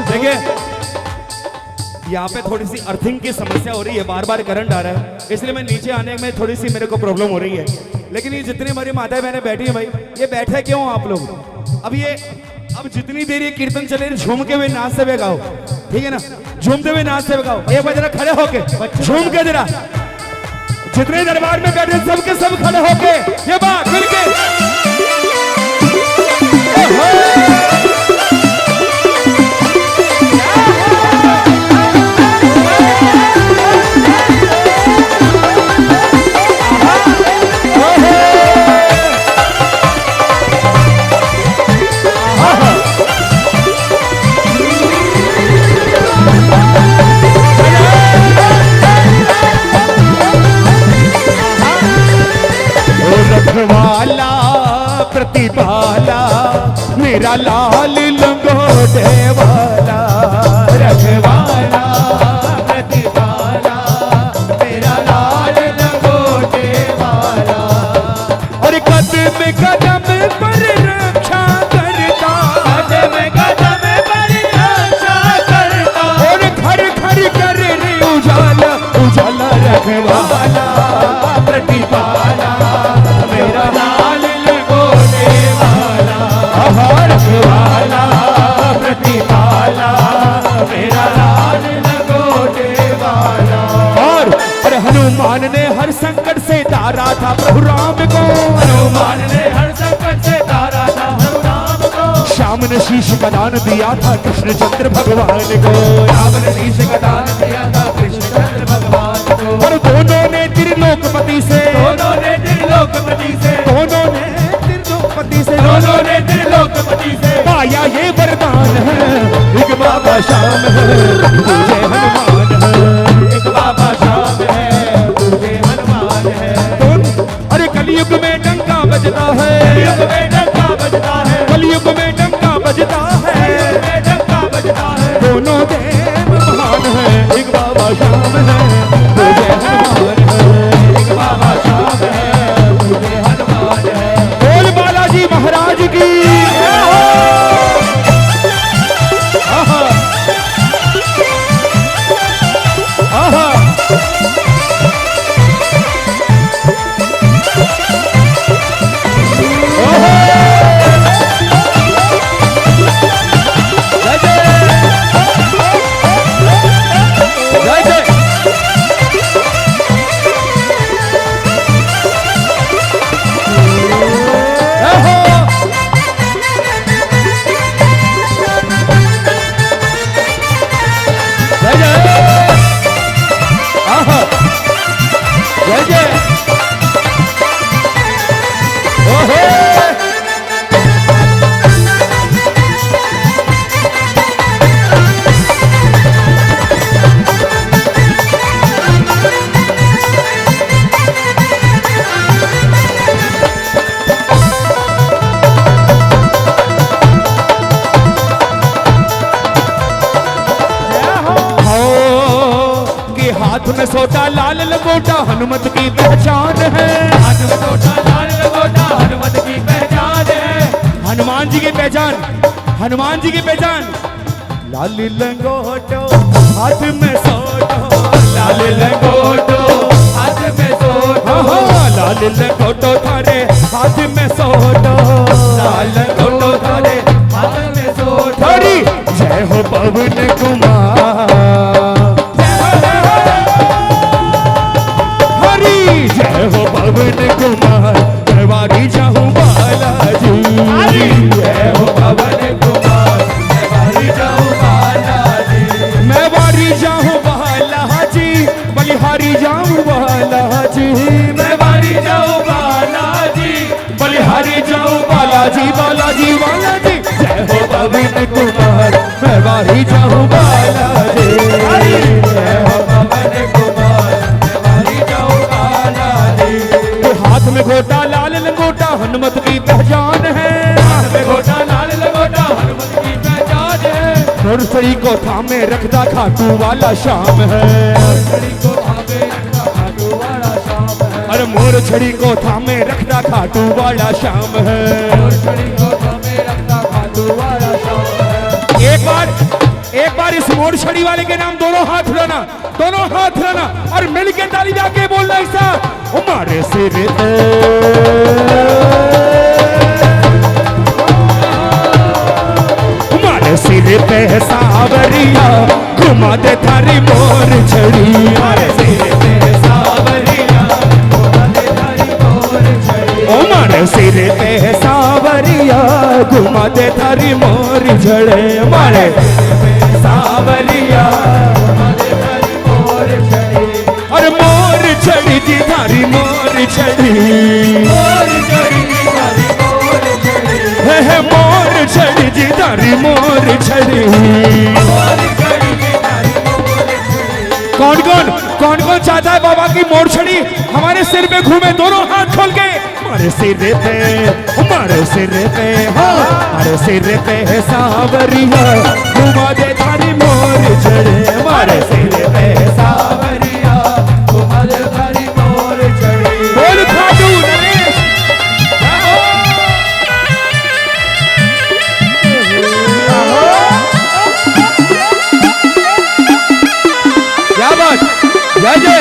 देखिए यहाँ पे थोड़ी सी अर्थिंग की समस्या हो रही है, बार बार करंट आ रहा है, इसलिए मैं नीचे आने में थोड़ी सी मेरे को प्रॉब्लम हो रही है। लेकिन ये जितनी हमारी माताएं बहनें बैठी हैं भाई, ये बैठे क्यों आप लोग? अब जितनी देर ये कीर्तन चले झूम के हुए नाचते हुए गाओ, ठीक है ना? झूमते हुए नाचते हुए गाओ। एक बार जरा खड़े होके झूम के जरा, जितने दरबार में बैठे सबके सब खड़े होके ये बात मिलके रखवाला प्रतिपाला मेरा लाल लंगोटे वाला, रखवाला प्रतिपाला मेरा लाल लंगोटे वाला, और कदम कदम पर रक्षा करता, कदम कदम पर रक्षा वाला प्रतिपाला मेरा लाल लंगोटे वाला रखवाला प्रतिपाला मेरा लाल लंगोटे वाला। और हनुमान ने हर संकट से तारा था प्रभु राम को, हनुमान ने हर संकट से तारा था प्रभु राम को, श्याम ने शीश का दान दिया था कृष्णचंद्र भगवान को, राम ने शीश का दान दिया था कृष्णचंद्र भगवान को। और दोनों ने त्रिलोकपति से, दोनों ने त्रिलोकपति से, दोनों ने त्रिलोकपति से, दोनों ने त्रिलोकपति से पाया ये वरदान है, एक बाबा श्याम है तुझे हनुमान है, एक बाबा श्याम है तुझे हनुमान है। अरे कलयुग में डंका बजता है, कलयुग में डंका बजता है, कलयुग में डंका बजता है, कलयुग में डंका बजता है। दोनों देव महान है, एक बाबा श्याम है तुझे हनुमान है, एक बाबा श्याम है तुझे हनुमान है। बोल बालाजी महाराज की। आहा, आहा, जय जय। जय जय। ओहो, के हाथ में सोटा लाल लंगोटा हनुमत की पहचान है, हाथ में सोटा लाल लंगोटा हनुमत की पहचान है। हनुमान जी की पहचान, हनुमान जी की पहचान। लाल लंगोटो हाथ में सोटो, लाल लंगोटो हाथ में सोटो, लाल लंगोटो थारे हाथ में सोटो, लाल लंगोटो थारे हाथ में सोटो। थोड़ी जय हो पवन कुमार, हरी जय हो पवन कुमार, मैं वारी जाऊं बालाजी, जय हो पवन कुमार मैं वारी जाऊं बालाजी, मैं वारी जाऊं बालाजी, बलिहारी जाऊं बालाजी, मैं वारी जाऊं बालाजी, बलिहारी जाऊं बालाजी, बालाजी बालाजी। जय हो पवन कुमार, मैं वारी जाऊं बालाजी, जय हो पवन कुमार मैं वारी जाऊं बालाजी। हाथ में घोटा लाल लंगोटा हनुमत की पहचान है, हाथ में घोटा लाल लंगोटा हनुमत की पहचान है। नर्सरी को थामे रखता खाटू वाला श्याम है, छड़ी को थामे रखता खाटू वाला श्याम है, अरे मोर छड़ी को थामे रखता खाटू वाला श्याम है। छड़ी को थामे रखता खाटू वाला श्याम है। एक बार इस मोर छड़ी वाले के नाम दोनों हाथ हिलाना, दोनों हाथ हिलाना और मिल के ताली जाके बोलना ऐसा, हमारे सिर पे हमारे सिर पे सावरिया घुमा दे थारी मोर छड़ी, हमारे सिर पे सावरिया घुमा दे थारी मोर छड़ी, हमारे सिर पे सावरिया घुमा दे थारी मोर छड़े, हमारे सावरिया घुमा दे थारी मोर छड़ी, और मोर छड़ी जी थारी मोर छड़ी, मोर छड़ी थारी मोर छड़ी, है मोर छड़ी जी थारी मोर छड़ी। मोर छड़ी थारी मोर छड़ी। कौन कौन कौन कौन चाहता है बाबा की मोर छड़ी हमारे सिर पे घूमे, दोनों हाथ खोल के हमारे सिर पे, हमारे सिर पे, हाँ हमारे सिर पे है सावरिया घुमा दे थारी मोर छड़े, हमारे सिर पे सावरिया घुमा दे थारी मोर छड़ी। बोल खाटू नरेश। क्या बात, जय जय।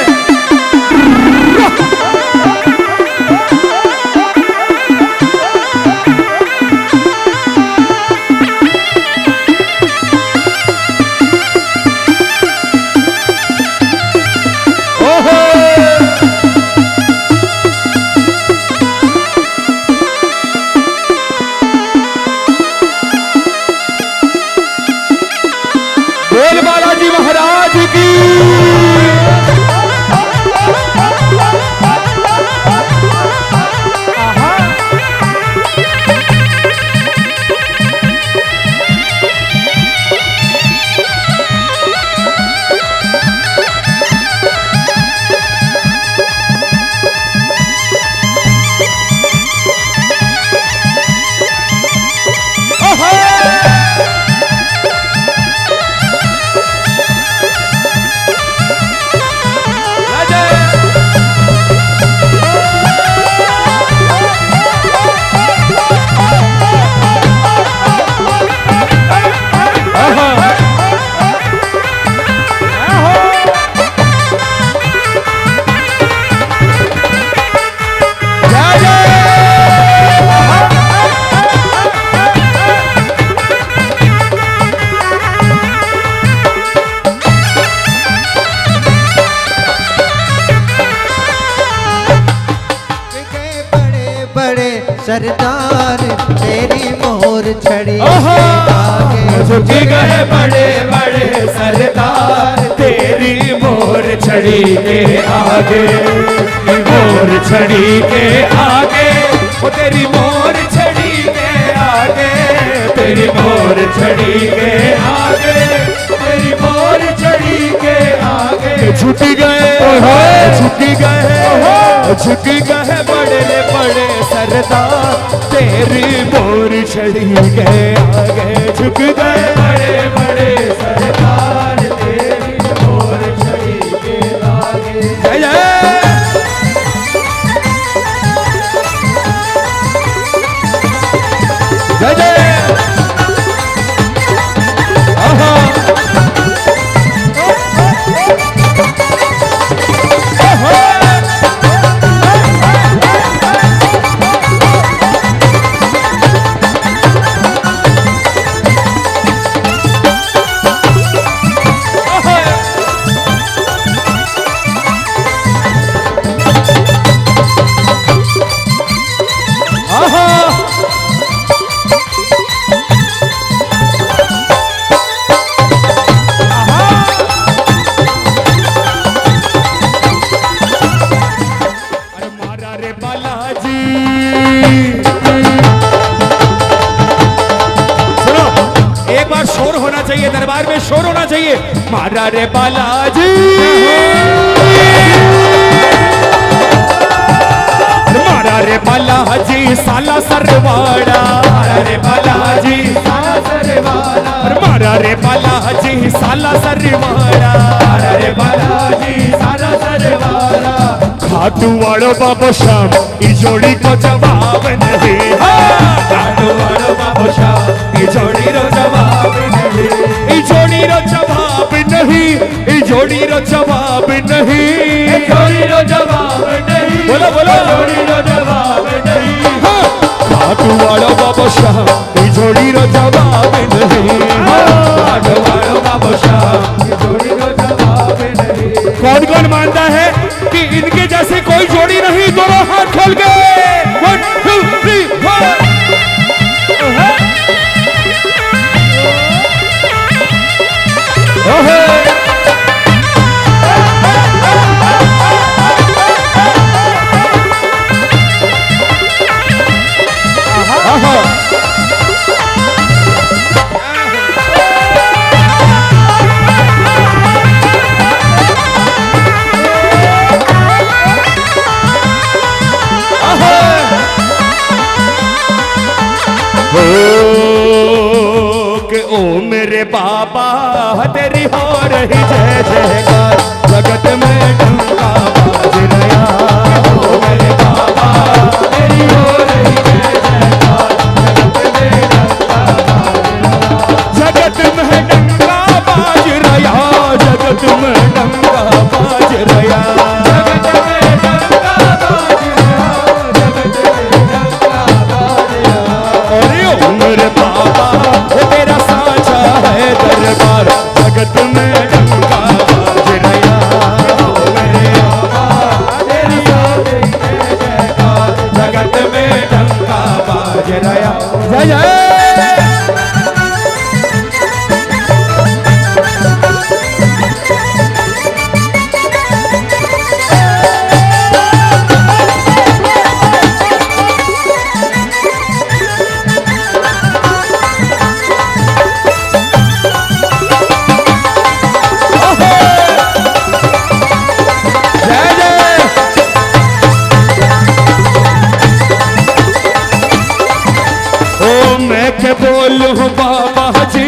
सरदार तेरी मोर छड़ी ओहो! आगे झुक गए बड़े बड़े सरदार तेरी मोर छड़ी के आगे, मोर छड़ी के आगे, वो तेरी मोर छड़ी के आगे, तेरी मोर छड़ी के आगे, तेरी मोर छड़ी के आगे झुक गए, झुक गए, झुक गए बड़े बड़े सरदार तेरी मोर छड़ी के आगे, झुक गए बड़े बड़े सरदार तेरी मोर छड़ी के आगे। जय जय जय जय आहा दरबार में शोर होना चाहिए। मारा रे बालाजी, मारा रे बालाजी साला सरवाड़ा, मारा रे बालाजी साला सरवाड़ा, मारा रे बालाजी साला सरवाड़ा, मारा रे बालाजी साला सरवाड़ा। खाटू वालो बाबू श्याम ई जोड़ी को जवाब नहीं, खाटू वालो बाबू श्याम ई जोड़ी रो जवाब नहीं, ई जोड़ी रो जवाब नहीं, ई जोड़ी रो जवाब नहीं, ई जोड़ी रो जवाब नहीं, बोलो बोलो जोड़ी रो जवाब नहीं। खाटू वालो बाबू श्याम ई जोड़ी रो जवाब नहीं, खाटू वालो बाबू श्याम ई जोड़ी रो जवाब नहीं। कौन कौन मानता है कि इनके जैसे कोई जोड़ी नहीं? दोनों हाथ खोल के 1 2 3 4। ओ मेरे बाबा तेरी हो रही जय जयकार, जगत में डंका बाज रहा। ओ मेरे बाबा तेरी हो रही जय जयकार, जगत में डंका बाज रहा, जगत में डंका बाज रहा, जगत में डंका बाज रहा, जगत में डंका बाज रहा। अरे ओ मेरे बाबा तेरा साचा है दरबार, जगत में डंका बाज रहा। ओ मेरे बाबा तेरी साची जय जयकार, जगत में डंका बाज रहा। जय जय के बोलूं बाबा जी,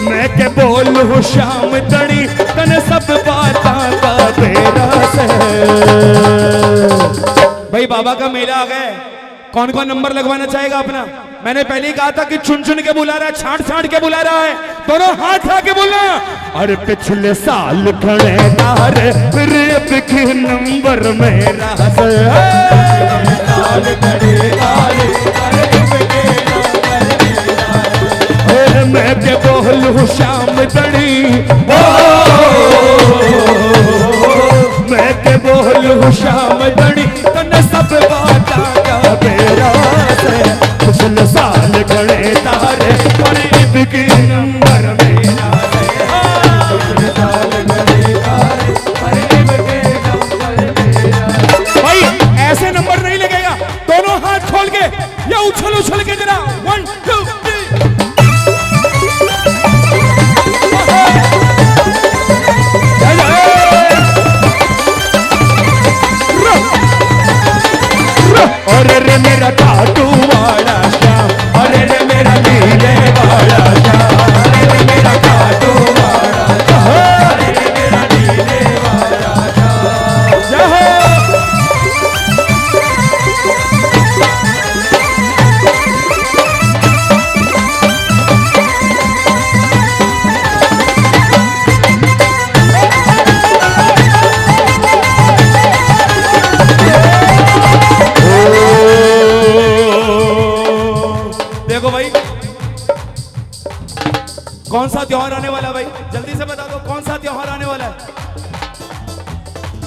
मैं के बोलूं श्याम तड़ी तन सब बाता का तेरा से। भाई बाबा का मेला आ गया, कौन कौन नंबर लगवाना चाहेगा अपना? मैंने पहले ही कहा था कि चुन चुन के बुला रहा है, छांट छांट के बुला रहा है, दोनों हाथ ला के बोलना। अरे पिछले साल खड़े तारे फिर अब के नंबर मेरा साल खड़े तारे मैं के बोलूं श्याम तड़ी, मैं के बोलूं श्याम तड़ी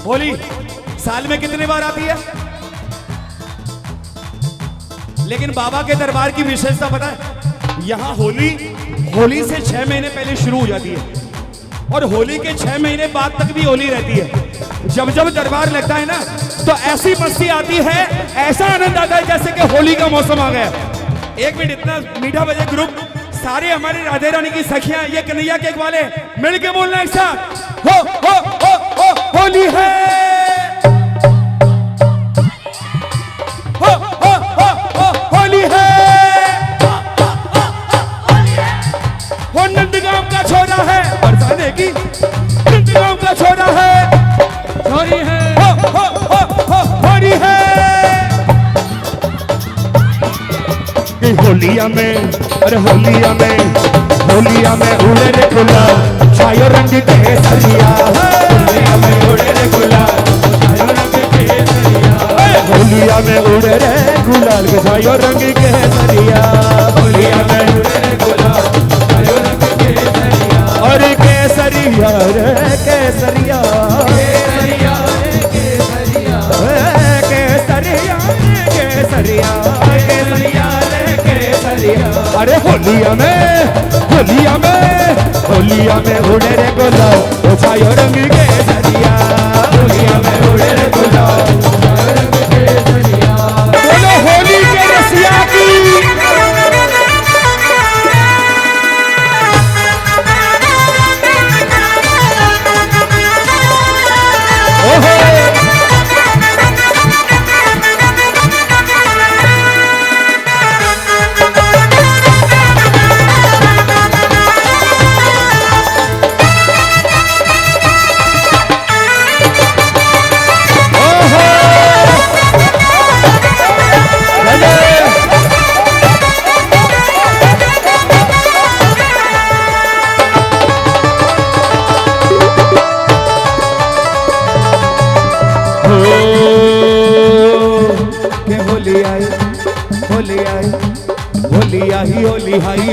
होली साल में कितने बार आती है? लेकिन बाबा के दरबार की विशेषता पता है? यहाँ होली से 6 महीने पहले शुरू हो जाती है और होली के 6 महीने बाद तक भी होली रहती है। जब जब दरबार लगता है ना तो ऐसी मस्ती आती है, ऐसा आनंद आता है जैसे कि होली का मौसम आ गया। एक मिनट, इतना मीठा बजे ग्रुप, सारे हमारे राधे रानी की सखियां, ये कन्हैया केक वाले मिलके बोलना एक साथ, हो होली है, होली है, वो नंदगांव का छोरा है, बरसाने की नंदगांव का छोरा है, छोरी है, होली है। होलिया में, अरे होलिया में उड़े रे गुलाल छायो रंग केसरिया, होलिया में उड़े रे गुलाल छायो रंग केसरिया, होलिया में उड़े रे गुलाल छायो रंग केसरिया, होलिया में उड़े रे गुलाल छायो रंग केसरिया, अरे केसरिया रे केसरिया, केसरिया रे केसरिया, केसरिया रे केसरिया, केसरिया रे केसरिया, अरे होलिया में उड़े रे गुलाल छायो रंग केसरिया, होलिया में उड़े रे गुलाल छायो रंग केसरिया। बोलो होली के रसिया की, ओहो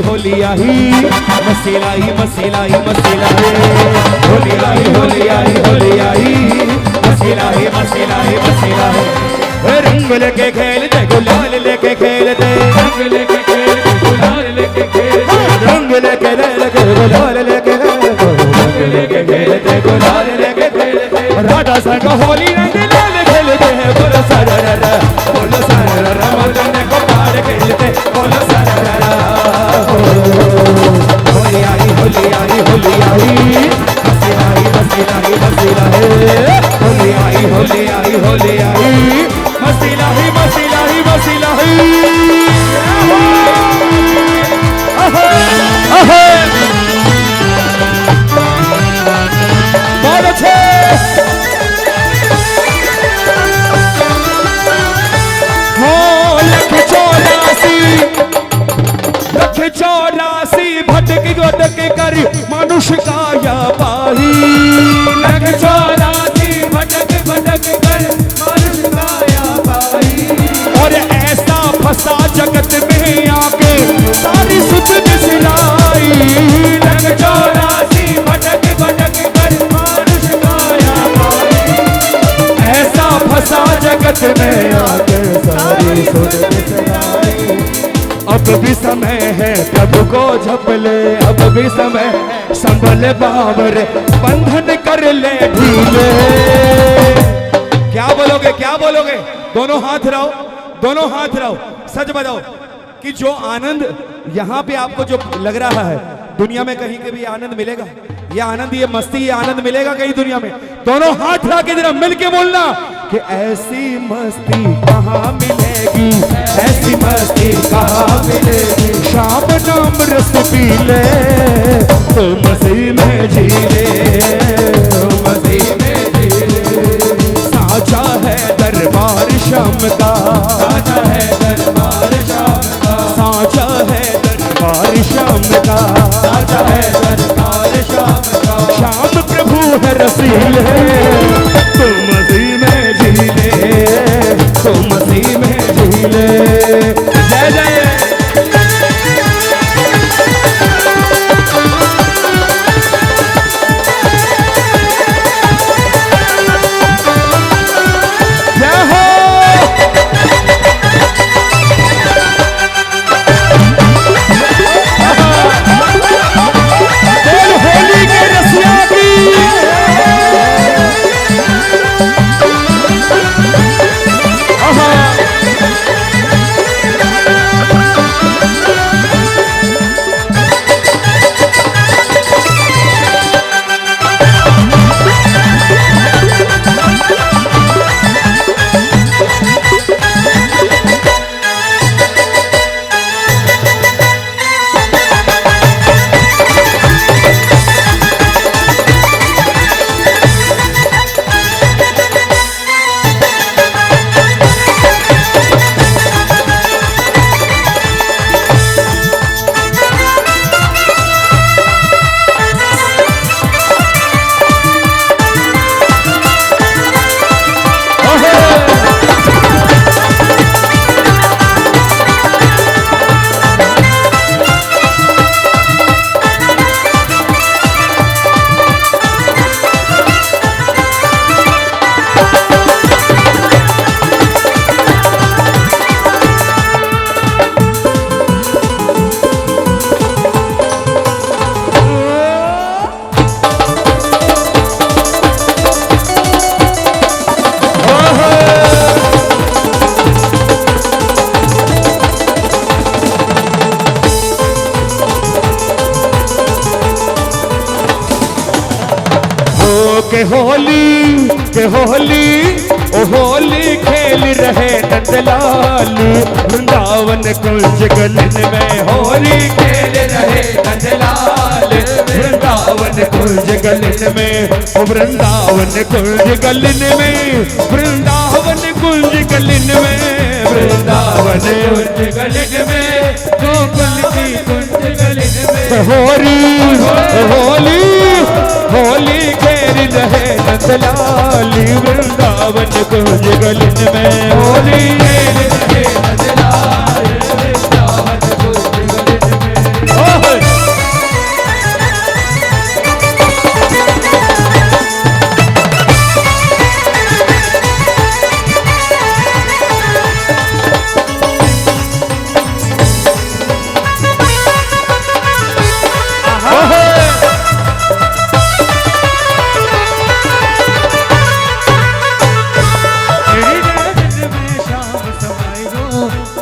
होली आई मसीलाई मसीलाई मसीलाई, होली आई मसीलाई मसीलाई मसीलाई, रंग लेके खेलते गुलाल लेके खेलते, रंग लेके खेलते गुलाल लेके खेलते, रंग लेके गुलाल लेके, रंग लेके खेलते गुलाल लेके खेलते, राधा संग होली रंग लाल खेलते हैं, बोलो सररा बोलो सररा, मर्दाने को पार खेलते बोलो सररा। होली आई मसीलाई मसीलाई मसीलाई, होली आई मसीलाई मसीलाई मसीलाई, बहुत अच्छे। लख 84 भटक गोटक करी मनुष्य काया पाही, लख 84 भटक भटक कर मनुष्य काया पाही, और ऐसा फंसा जगत में आके सारी सुध बिसराई, लख 84 भटक भटक कर मनुष्य काया पाही, ऐसा फंसा जगत में आके सारी सुध बिसराई। अब भी समय है प्रभु को झप ले, अब भी समय संभल बाबरे बंधन कर ले ढीले। क्या बोलोगे क्या बोलोगे? दोनों हाथ रहो, दोनों हाथ रहो, सच बताओ कि जो आनंद यहाँ पे आपको जो लग रहा है दुनिया में कहीं के भी आनंद मिलेगा? ये आनंद, ये मस्ती, ये आनंद मिलेगा कहीं दुनिया में? दोनों हाथ रख के जरा मिल के बोलना कि ऐसी मस्ती कहाँ मिलेगी, ऐसी मस्ती कहाँ मिलेगी, शाम नाम रस पी ले तो मसीह में जी ले, तो मसीह में जी ले, साचा है दरबार शाम का, साचा है दरबार शाम का, साचा है दरबार शाम का, साचा है दरबार शाम का, शाम प्रभु है रसीले तो मसीह में जी ले, तो मसीह में जी ले। जय जय के होली ओ होली खेल रहे नंदलाल वृंदावन कुंज गलन में होली खेल रहे नंदलाल वृंदावन कुंज गलन में ओ वृंदावन कुंज गलन में वृंदावन कुंज गलन में वृंदावन कुंज गलन में गोकुल की कुंज गलन में होली होली खेल रहे नंदलाल वृंदावन कुंज गलन में होली खेल रहे नंदलाल वृंदावन कुंज गलन में।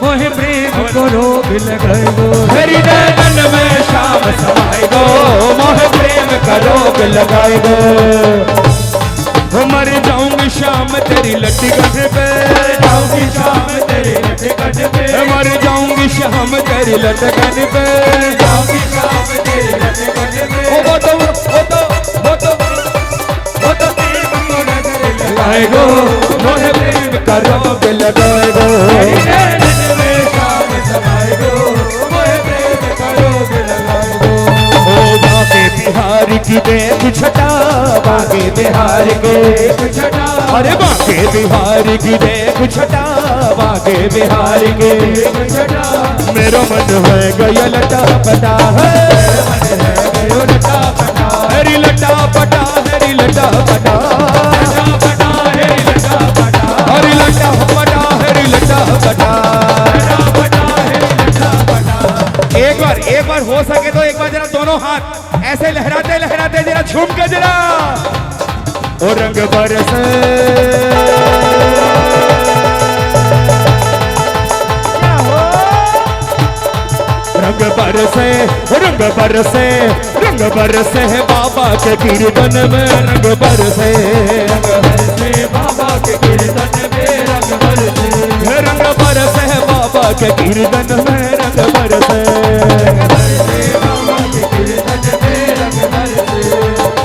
मोहे प्रेम को रोग लगाए गो मेरी नैनन में शाम समाए गो मोह प्रेम का रोग लगाए गो मर जाऊंगी शाम तेरी लटकन पे जाऊंगी शाम तेरी लटकन पे मर जाऊंगी शाम तेरी लटकन पे जाऊंगी शाम तेरी लटकन पे वो तो प्रेम को नजर लगाए गो मोह प्रेम का रोग लगाए गो बिहार की देख छटा बागे बिहार के छटा अरे बागे बिहार की देख छटा बागे बिहार के छटा मेरा मन है गया लटा पटा है लटा पटा हरी लटा पटा हरी लटा पटा हरी लटा पटा हरी लटा पटा हरी लटा पटा। एक बार हो सके तो एक बार जरा दोनों हाथ ऐसे लहराते लहराते जरा झूम के जरा ओ रंग बरसे रंग बरसे रंग बरसे रंग बरसे है बाबा के कीर्तन में रंग बरसे बाबा के कीर्तन में रंग बरसे है बाबा के कीर्तन में रंग बरसे।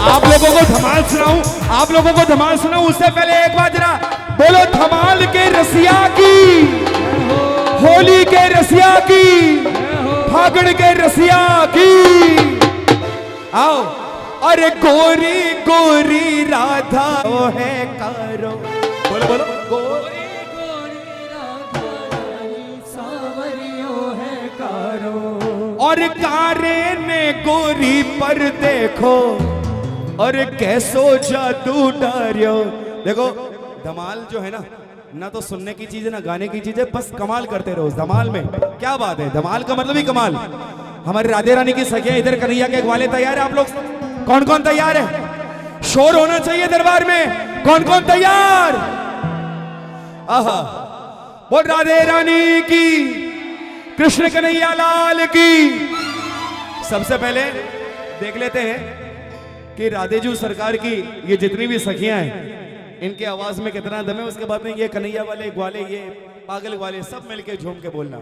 आप लोगों को धमाल सुनाऊं उससे पहले एक बार जरा बोलो धमाल के रसिया की होली के रसिया की फागुन के रसिया की आओ अरे गोरी गोरी राधा ओ है कारो बोलो बोलो गोरी गोरी राधा सावरियो है कारो और कारे ने गोरी पर देखो और कैसो जादू डारियो। देखो धमाल जो है ना तो सुनने की चीज है ना गाने की चीज है, बस कमाल करते रहो धमाल में। क्या बात है, धमाल का मतलब ही कमाल। हमारी राधे रानी की सखियां इधर कन्हैया के ग्वाले तैयार है। आप लोग कौन कौन तैयार है? शोर होना चाहिए दरबार में। कौन कौन तैयार? आहा बोल राधे रानी की, कृष्ण कन्हैया लाल की। सबसे पहले देख लेते हैं कि राधेजू सरकार की ये जितनी भी सखियां हैं इनके आवाज में कितना दम है। उसके बाद में ये कन्हैया वाले ग्वाले, ये पागल वाले सब मिलके झूम के बोलना।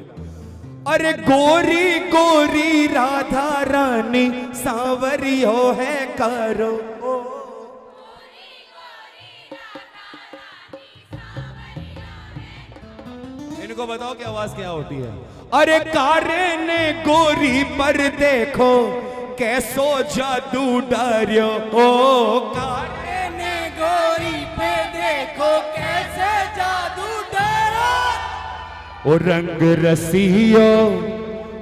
अरे गोरी गोरी राधा रानी सांवरियो है कारो। इनको बताओ कि आवाज क्या होती है। अरे कारे ने गोरी पर देखो कैसो जादू डारियो। ओ कारे ने गोरी पे देखो कैसे जादू डारो। ओ रंग रसियो,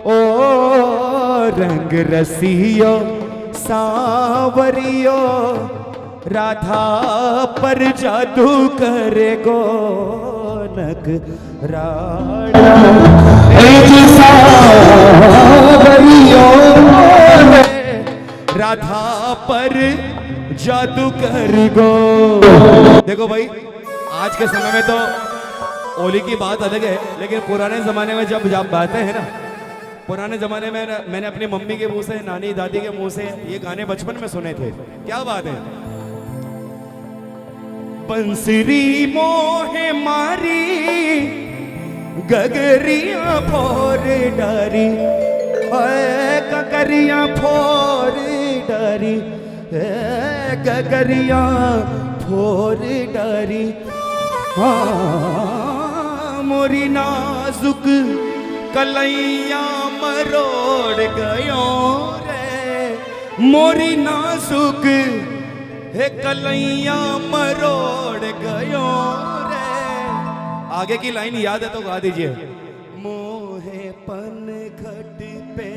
ओ रंग रसियो सांवरियो राधा पर जादू करे गो नग सांवरियो राधा पर जादू कर गो। देखो भाई आज के समय में तो होली की बात अलग है, लेकिन पुराने जमाने में जब बातें हैं ना, पुराने जमाने में मैंने अपनी मम्मी के मुंह से, नानी दादी के मुंह से ये गाने बचपन में सुने थे। क्या बात है। बंसरी मोहे मारी गगरिया फोर डारी, गगरिया फोर डारी, गगरिया फोर डारी। हाँ मोरी नाजुक कलैया मरोड़ गयो रे, मोरी नाजुक हे कलैया मरोड़ गयो रे। आगे की लाइन याद है तो गा दीजिए। मोहे पन घट पे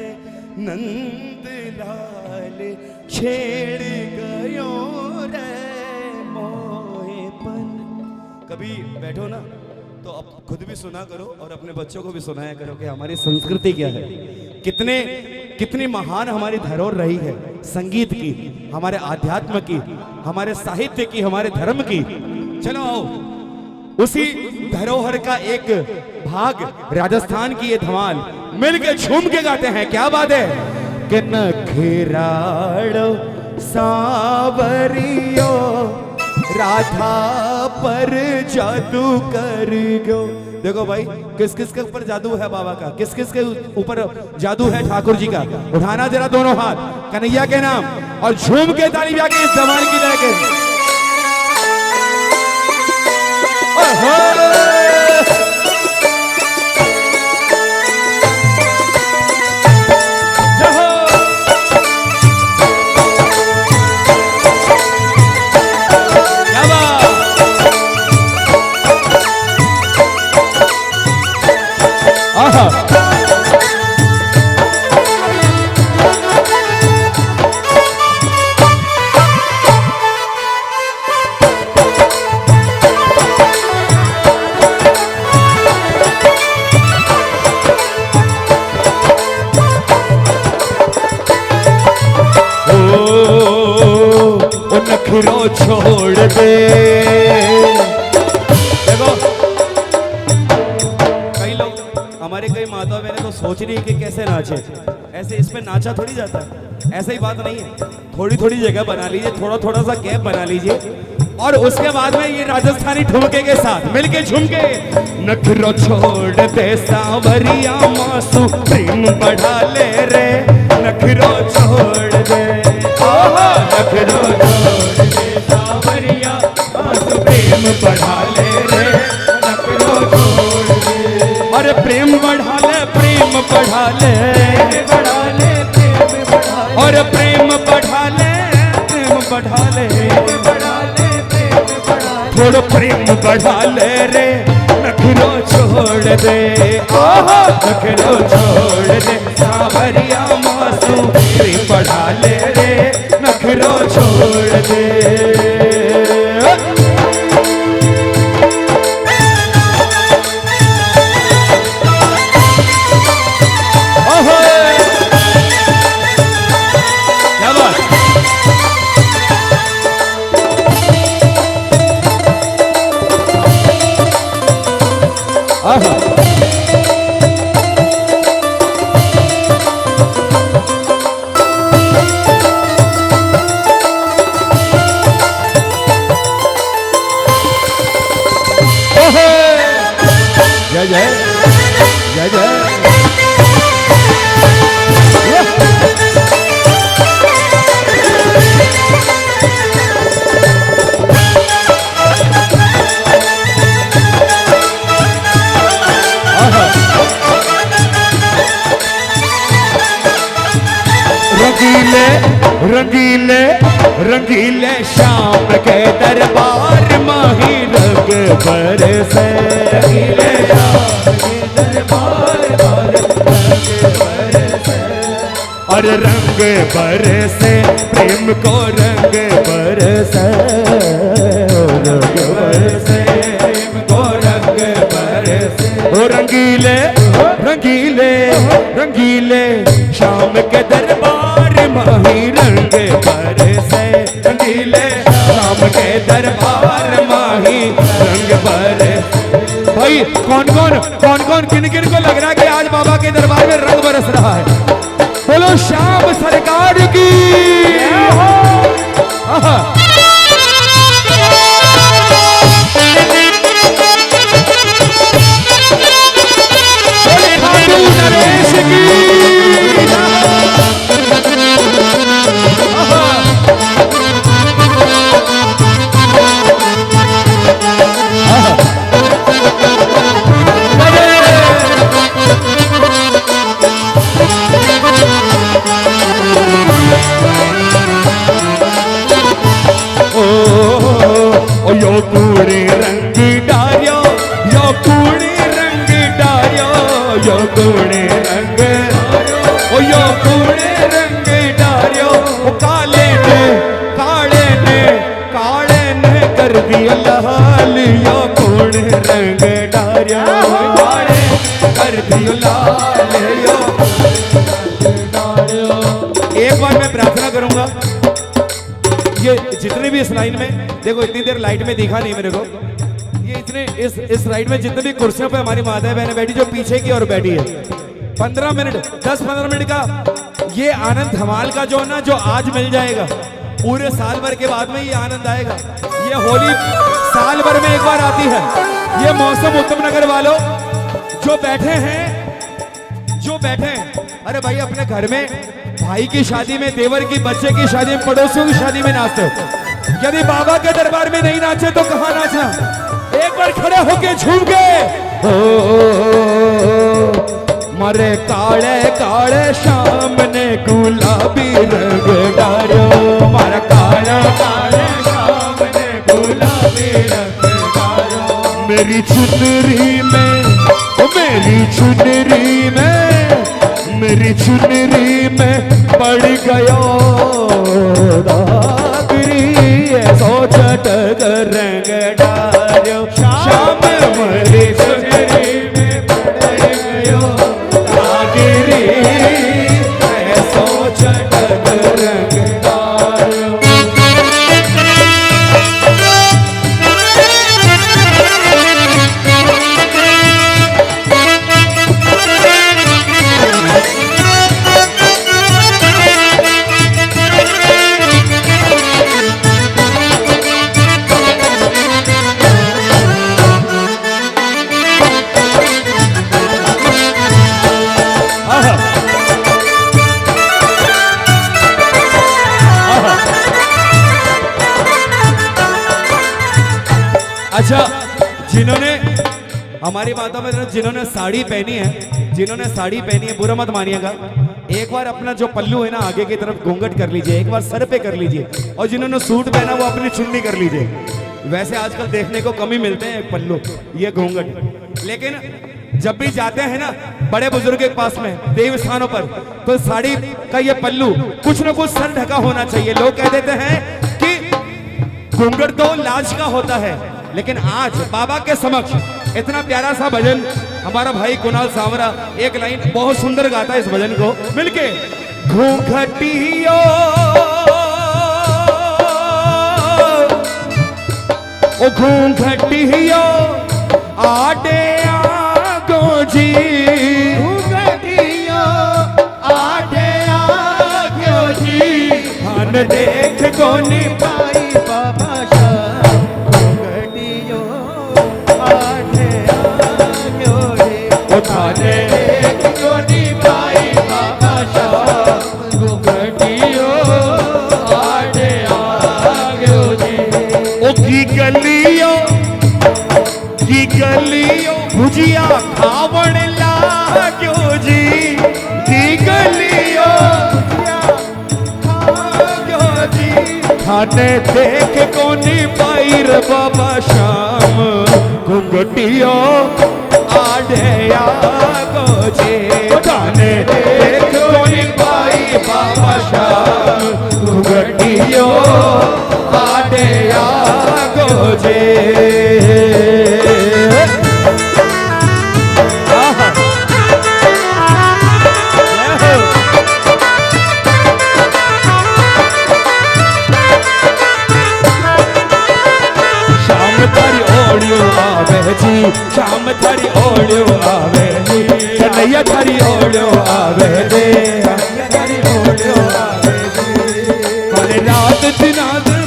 नंद लाल छेड़ गयो रे, मोहे पन। कभी बैठो ना तो अब खुद भी सुना करो और अपने बच्चों को भी सुनाया करो कि हमारी संस्कृति क्या है, कितनी महान हमारी धरोहर रही है संगीत की, हमारे आध्यात्म की, हमारे साहित्य की, हमारे धर्म की। चलो आओ उसी धरोहर का एक भाग राजस्थान की ये धमाल मिलके झूम के गाते हैं। क्या बात है कि नखराड़ो सावरियो राधा पर जादू कर गयो। देखो भाई किस किस के ऊपर जादू है बाबा का, किस किस के ऊपर जादू है ठाकुर जी का। उठाना जरा दोनों हाथ कन्हैया के नाम और झूम के ताली बजा के इस जवान की लेके। नखरो छोड़ दे। देखो कई लोग हमारे कई माता बहनें तो सोच रही है कि कैसे नाचे, ऐसे इसमें नाचा थोड़ी जाता है, ऐसे ही बात नहीं है। थोड़ी थोड़ी जगह बना लीजिए, थोड़ा थोड़ा सा गैप बना लीजिए और उसके बाद में ये राजस्थानी ठुमके के साथ मिलके झुमके। नखरो छोड़ दे सांवरिया मासू प्रेम बढ़ा ले रे, नखरो छोड़ दे, नखरो छोड़ दे सांवरिया मासू प्रेम बढ़ा ले रे, नखरो छोड़ दे। अरे प्रेम बढ़ा ले, प्रेम बढ़ा ले, बढ़ा ले प्रेम बढ़ा ले, और प्रेम बढ़ा ले, प्रेम बढ़ा ले, बढ़ा ले प्रेम बढ़ा ले, थोड़ा प्रेम बढ़ा ले रे, नखरो छोड़ दे, आहा नखरो छोड़ दे सांवरिया मासू प्रेम बढ़ा ले रे, नखरो छोड़ दे। जय जय जय जय। रंगीले रंगीले रंगीले शाम के दरबार माही रंग बरसे, रंगीले शाम के दरबार रंग बरसे, और रंग बरसे प्रेम को रंग बरसे, रंग बरसे प्रेम को रंग बरसे। ओ रंगीले रंगीले रंगीले शाम के दरबार माही रंग बरसे, रंगीले शाम के दरबार माही रंग बरसे। भाई कौन कौन किन किन को लग रहा है कि आज बाबा के दरबार में रंग बरस रहा है? बोलो श्याम सरकार की। कूड़े रंग डारियो, यो कूड़े रंग डारियो, यो कूड़े रंग, ओ यो कूड़े रंग डारियो, ओ काले ने कर दिया लाल, यो कूड़े रंग डारियो, काले कर दिया लाल, यो डारियो। एक बार मैं प्रार्थना करूंगा, ये जितने भी इस लाइन में, देखो इतनी देर लाइट में दिखा नहीं मेरे को, ये इतने इस राइड में जितने भी कुर्सियों पे हमारी माताएं बहनें बैठी, जो पीछे की ओर बैठी है, 15 मिनट 10-15 मिनट का ये आनंद धमाल का जो ना, जो आज मिल जाएगा, पूरे साल भर के बाद में ये आनंद आएगा। ये होली साल भर में एक बार आती है। ये मौसम उत्तम नगर वालों जो बैठे हैं, अरे भाई अपने घर में भाई की शादी में, देवर की, बच्चे की शादी में, पड़ोसियों की शादी में नाचते हो, यदि बाबा के दरबार में नहीं नाचे तो कहां नाचना? एक बार खड़े होके झूम के मरे काले काले शाम ने गुलाबी रंग डालो, मारा काला काले शाम ने गुलाबी रंग डालो, मेरी चुनरी में, मेरी चुनरी में, मेरी चुनरी में पड़ गयो दागरी, सोचट रंग डालो, शाम मेरी चुनरी में पड़ गयो दागरी, सोचट रंग डालो। अच्छा, जिन्होंने हमारी माता में जिन्होंने साड़ी पहनी है, बुरा मत मानिएगा, एक बार अपना जो पल्लू है ना आगे की तरफ घूंघट कर लीजिए, एक बार सर पे कर लीजिए, और जिन्होंने सूट पहना वो अपनी चुन्नी कर लीजिए। वैसे आजकल देखने को कम ही मिलते हैं पल्लू, ये घूंघट, लेकिन जब भी जाते हैं ना बड़े बुजुर्ग के पास में, देव स्थानों पर, तो साड़ी का ये पल्लू कुछ ना कुछ सर ढका होना चाहिए। लोग कह देते हैं कि घूंघट तो लाज का होता है, लेकिन आज बाबा के समक्ष इतना प्यारा सा भजन हमारा भाई कुणाल सांवरा एक लाइन बहुत सुंदर गाता है इस भजन को मिलके। घूंघटियो ओ घूंघटियो आडे आगो जी, घूंघटियो आडे आगो जी, हन देख को नहीं पाई बाबा थाने को निभाई बाबा शाह, घूंघटियो आडे आगो जी। ओ की गलियो भुजिया खावण लाग्यो जी, की गलियो भुजिया खावो जी, थाने देख को निभाई रे बाबा शाम, घूंघटियो आडे आगो जी, थाने देख को निभाई बाबा शाम, घूंघटियो आडे आगो जी। शाम थारी ओढ़ो आवे जी, कन्हैया थारी ओढ़ो आवे दे, थारी ओढ़ो आवे जी, पर रात दिन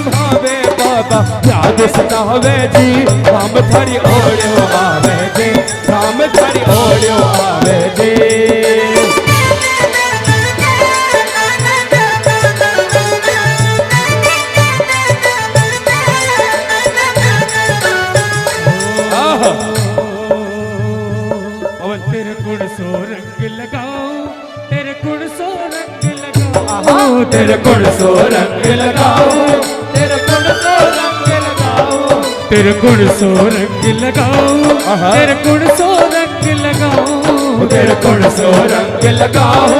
भावे बाबा याद सतावे जी, शाम थारी ओढ़ो आवे जी, शाम थारी ओढ़ो आवे जी। तेरे गुण सो रंग लगाओ, तेरे गुण सो रंग लगाओ, तेरे गुण सो रंग लगाऊं, तेरे गुण सो रंग लगाऊं, तेरे गुण सो रंग लगाओ,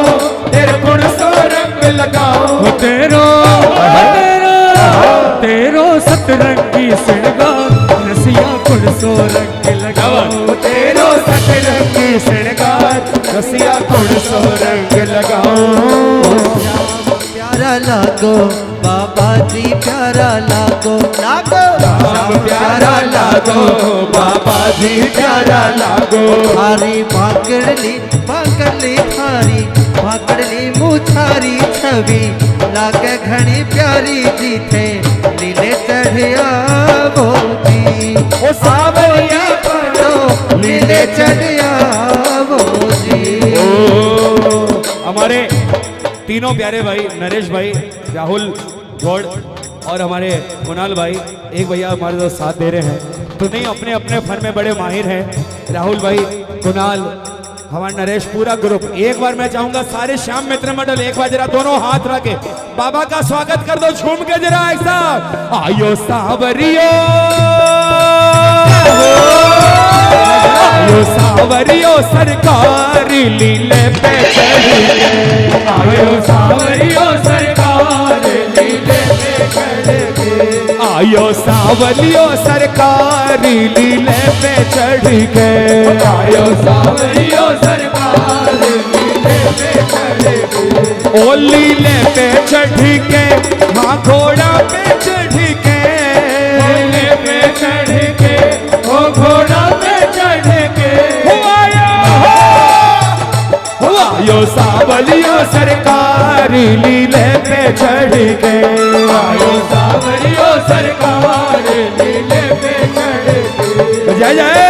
तेरे गुण सो रंग लगाओ, तेरो तेरो सतरंगी श्रृंगार रसिया गुण सो रंग लगाओ, तेरो सतरंगी श्रृंगार रसिया गुण सो रंग लगाओ। प्यारा लागो बाबा जी प्यारा लागो लागो राम प्यारा लागो, बाबा जी प्यारा लागो, थारी भाकड़ली थारी मुछारी छवि लागे घनी प्यारी जी थे लीले चढ़िया बोजी ओ सावरिया पढ़ो लीले चढ़िया बोजी। हमारे तीनों प्यारे भाई नरेश भाई, राहुल गौड़ और हमारे कुणाल भाई, एक भैया हमारे दोस्त साथ दे रहे हैं, तो नहीं अपने अपने फन में बड़े माहिर हैं। राहुल भाई, कुणाल, हमारा नरेश, पूरा ग्रुप। एक बार मैं चाहूंगा सारे श्याम मित्र मंडल एक बार जरा दोनों हाथ रखे बाबा का स्वागत कर दो झूम के जरा ऐसा। आयो सावरियो, आयो सावरियो सरकारी लीले पे चढ़ी के, आयो सावरियो सरकार लीले पे चढ़ के, आयो सावरियो सरकारी लीले पे चढ़ के, आयो सावरियो सरकार लीले पे चढ़ के, ओ लीले पे चढ़ के, हाँ घोड़ा पे चढ़ के, लीले पे चढ़ के, ओ घोड़ा पे चढ़ के, आयो सावरियो सरकारी लीले पे चढ़ के, आयो सावरियो सरकार लीले पे चढ़ के। जय जय।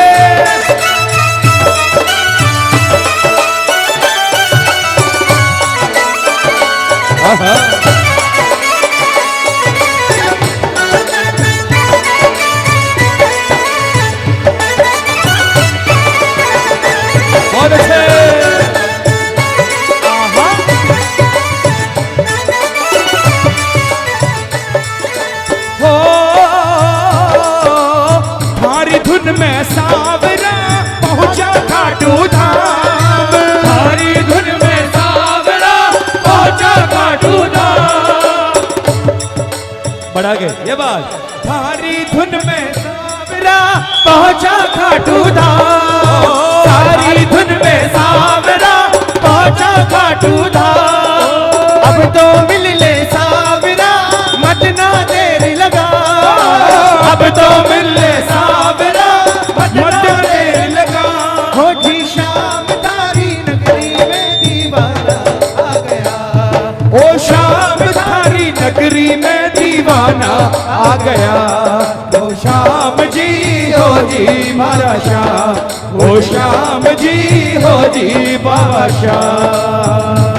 बहुत अच्छे। हो थारी धुन में सावरा पहुंचा खाटू धाम, थारी धुन में सावरा पहुंचा खाटू धाम। बढ़ा के ये बात, थारी धुन में सावरा पहुंचा खाटू धाम, थारी धुन में सावरा पहुंचा खाटू धाम। अब तो मिल ले सावरा मत ना देर लगा, अब तो मिल ले सावरा मत देर लगा। हो जी शाम तारी नगरी में दीवाना आ गया, ओ शाम तारी नगरी में दीवाना आ गया, ओ शाम जी हो जी मारा श्याम, ओ शाम जी हो जी बाबा श्याम।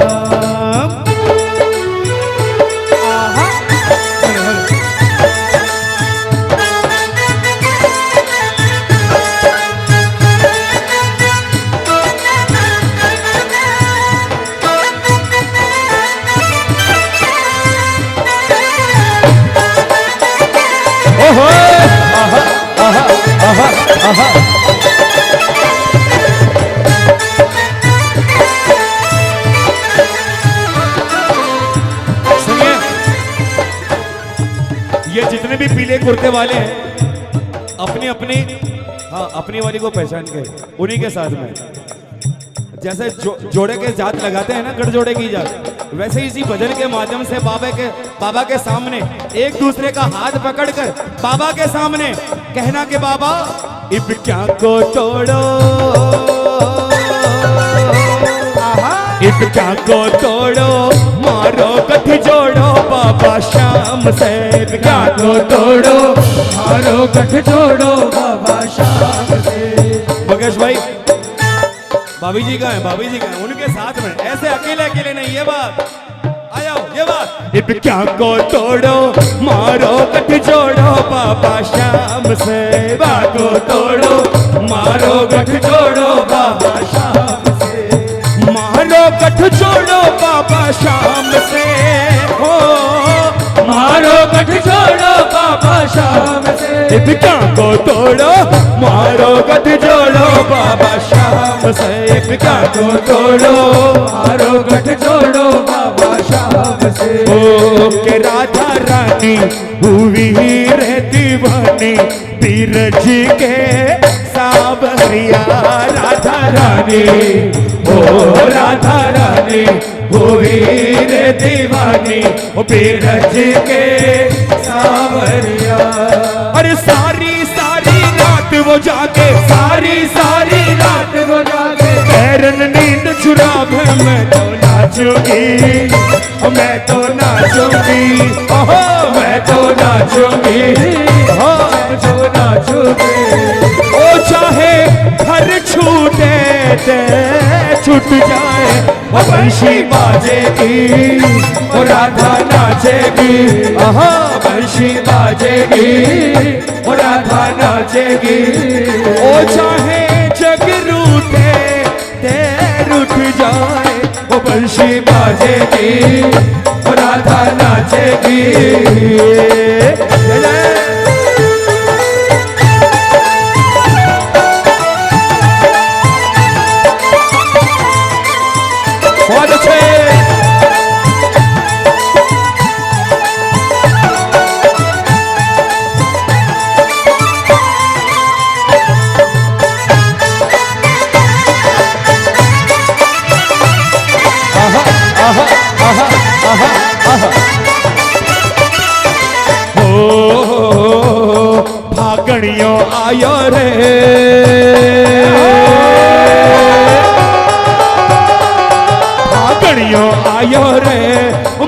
ओहो आहा आहा आहा आहा। सुनिए, ये जितने भी पीले कुर्ते वाले हैं अपनी अपनी, हाँ अपनी वाली को पहचान के उन्हीं के साथ में जैसे जोड़े के जात लगाते हैं ना, गठजोड़े की जात, वैसे ही इसी भजन के माध्यम से बाबा के सामने एक दूसरे का हाथ पकड़कर बाबा के सामने कहना कि बाबा इब क्या को तोड़ो, इब क्या को तोड़ो, मारो गठ जोड़ो बाबा श्याम से, इब क्या को तोड़ो, मारो गठ जोड़ो बाबा श्याम से। मुकेश भाई भाभी जी का है, भाभी जी का है, उनके साथ में ऐसे अकेले अकेले नहीं, ये बात आया ये बात। इब क्या को तोड़ो, मारो गठ जोड़ो बाबा श्याम से, बाको तोड़ो, मारो गठ जोड़ो बाबा श्याम से, मारो गठ जोड़ो बाबा श्याम से, हो मारो गठ जोड़ो बाबा श्याम से। इब्का को तोड़ो मारो गठ जोड़ो बाबा शाम से। इब्का को तोड़ो मारो गठ जोड़ो बाबा शाम से। ओ के राधा रानी हुई रे दीवानी बीरज के सावरिया। राधा रानी ओ राधा रानी हुई रे दीवानी बीरज के सावरिया। अरे सारी सारी रात वो जागे, सारी सारी रात वो जागे, पैरन नींद चुरावे मैं तो नाचूंगी, मैं तो नाचूंगी, ओहो मैं तो नाचूंगी, मैं तो नाचूंगी। ओ चाहे घर छूटे दे छूट जाए वो बंशी बाजेगी, वो राधा नाचेगी, आहा बंशी बाजेगी, वो राधा नाचेगी। ओ चाहे जग रूठे देर उठ जाए वो बंशी बाजेगी, वो राधा नाचेगी। बहुत अच्छे। भागणियों आयो रे, भागणियों आयो रे,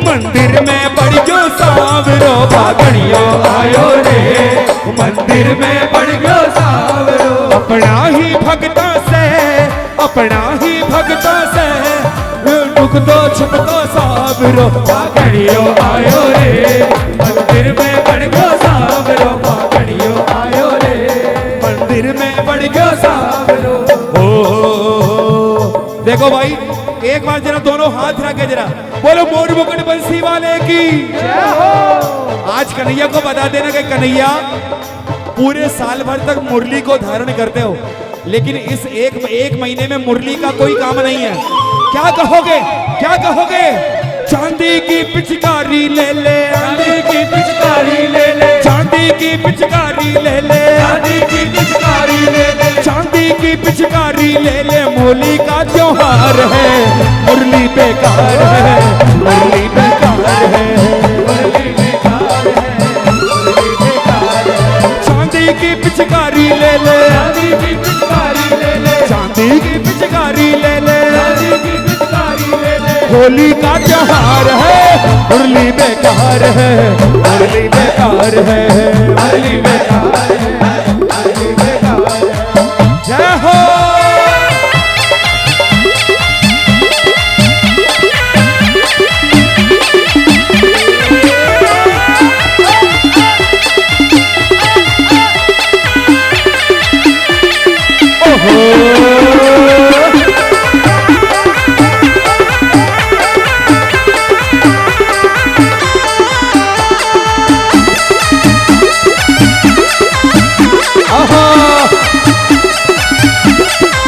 मंदिर में बढ़ गयो सावरो। भागणियों आयो रे, मंदिर में बढ़ गयो सावरो। अपना ही भगता से, अपना ही भगता से दुख तो छुप तो सावरो। भागणियों आयो रे, मंदिर में बढ़ गयो सावरो। भागणियों आयो रे, मंदिर में बढ़ गयो सावरो। ओ देखो भाई, एक बार जरा दोनों हाथ रखे जरा, बोलो मोर मुकुट बंसी वाले की जय हो। आज कन्हैया को बता देना कि कन्हैया पूरे साल भर तक मुरली को धारण करते हो, लेकिन इस एक महीने में मुरली का कोई काम नहीं है। क्या कहोगे, क्या कहोगे? चांदी की पिचकारी ले ले, चांदी की पिचकारी ले ले, चांदी की पिचकारी ले ले, चांदी की पिचकारी ले ले, चांदी की पिचकारी ले ले। होली का त्योहार है, मुरली बेकार है, मुरली बेकार है, मुरली बेकार है, मुरली बेकार है। चांदी की पिचकारी ले ले, चांदी की पिचकारी ले ले, चांदी की पिचकारी ले ले, चांदी की पिचकारी ले ले। होली का त्योहार है, मुरली बेकार है, मुरली बेकार है, मुरली बेकार है, मुरली बेकार है। जय हो।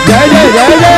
जय जय जय जय।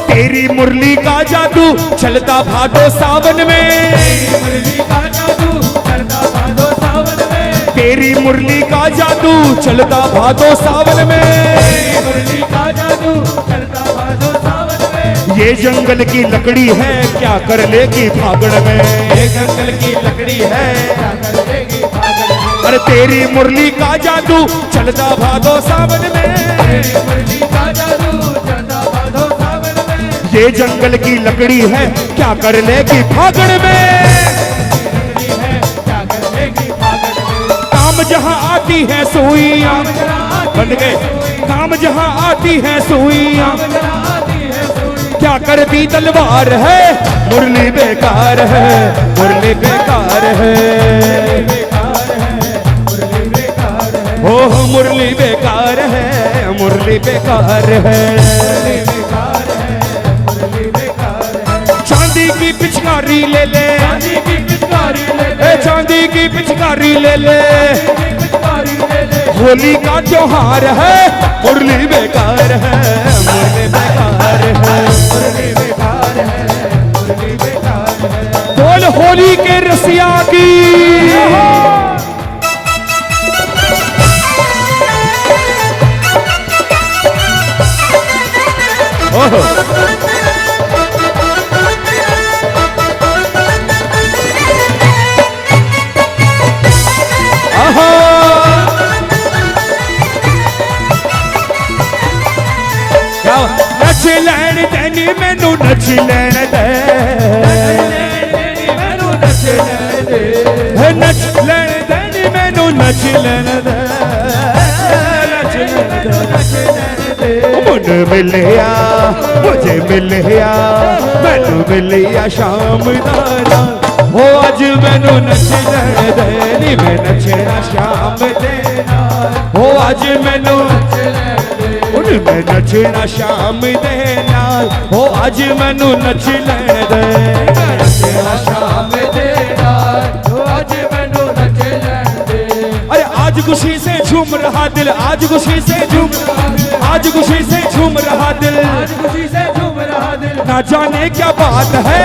तेरी मुरली का जादू चलता भादो सावन में, मुरली का जादू चलता भादो सावन में। तेरी मुरली का जादू चलता भादो सावन में, मुरली का जादू चलता भादो सावन में। ये जंगल की लकड़ी है क्या कर लेगी फागण में, ये जंगल की लकड़ी है क्या कर लेगी फागण में। अरे तेरी मुरली का जादू चलता भादो सावन में, तेरी मुरली का जादू चलता भादो सावन में। ये जंगल की लकड़ी है क्या कर लेगी फागण में। लकड़ी है क्या कर लेगी फागण में। काम जहाँ आती है सुइयां बन गए, काम जहाँ आती है सुइयां क्या करती तलवार है, मुरली बेकार है, मुरली बेकार है, हो मुरली बेकार है, मुरली बेकार है। चांदी की पिचकारी ले ले, चांदी की पिचकारी ले ए चांदी की पिचकारी ले ले, पिचकारी ले ले। होली का त्योहार है, मुरली बेकार है, मुरली बेकार है, मुरली बेकार है, मुरली बेकार है। बोल होली के रसिया की। ओहो आहा क्या नच लैन देनी मैनू नच लैन दे, मैनू नच लैन दे, नच लैन देनी मैनू नच लैन दे, नच लैन दे। मुन मिलिया मुझे मिलिया मैनू मिलिया शाम दाना, हो अज मैनू नच लैन दे नी मैं नचना शाम देना, हो अज मैनू मैं नचना शाम दे नाल, हो अज मैनू नच लैन दे, नचना शाम दे नाल, हो अज मैनू नच लैन दे। अरे आज खुशी से झूम रहा दिल, आज खुशी से झूम, आज खुशी से झूम रहा दिल, आज खुशी से झूम रहा दिल। ना जाने क्या बात है,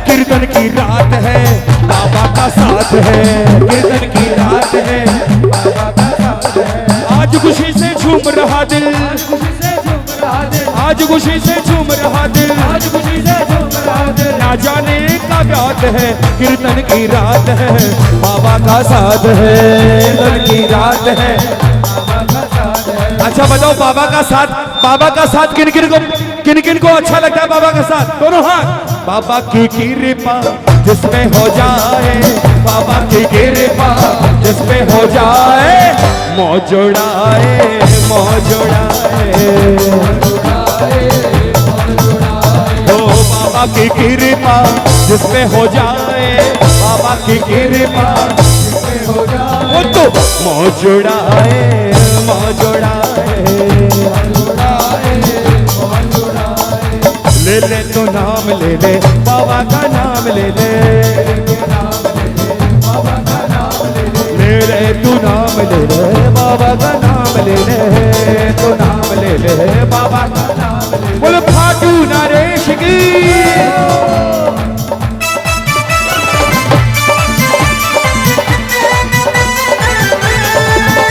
कीर्तन की रात है, बाबा का साथ है, कीर्तन की रात है, बाबा का साथ है। आज खुशी से झूम रहा दिल, खुशी से झूम रहा दिल, आज खुशी से झूम रहा दिल, आज खुशी से झूम रहा दिल। ना जाने का बात है, कीर्तन की रात है, बाबा का साथ है, कीर्तन की रात है, बाबा का साथ है। अच्छा बताओ बाबा का साथ किन किन को अच्छा लगता है बाबा का साथ, दोनों हाथ। बाबा की कृपा जिसमें हो जाए, बाबा की कृपा जिसमें हो जाए, मौजूड़ाए मौजूड़ाए, ओ बाबा की कृपा जिसमें हो जाए, बाबा की कृपा हो जाए वो तो मौजूड़ाए मौजूड़ाए, ले ले तो नाम ले ले, बाबा का नाम ले ले, बाबा का नाम ले ले। ले ले तू नाम ले ले, बाबा का नाम ले ले, तो नाम ले ले, बाबा का नाम ले ले। बोलो खाटू नरेश की।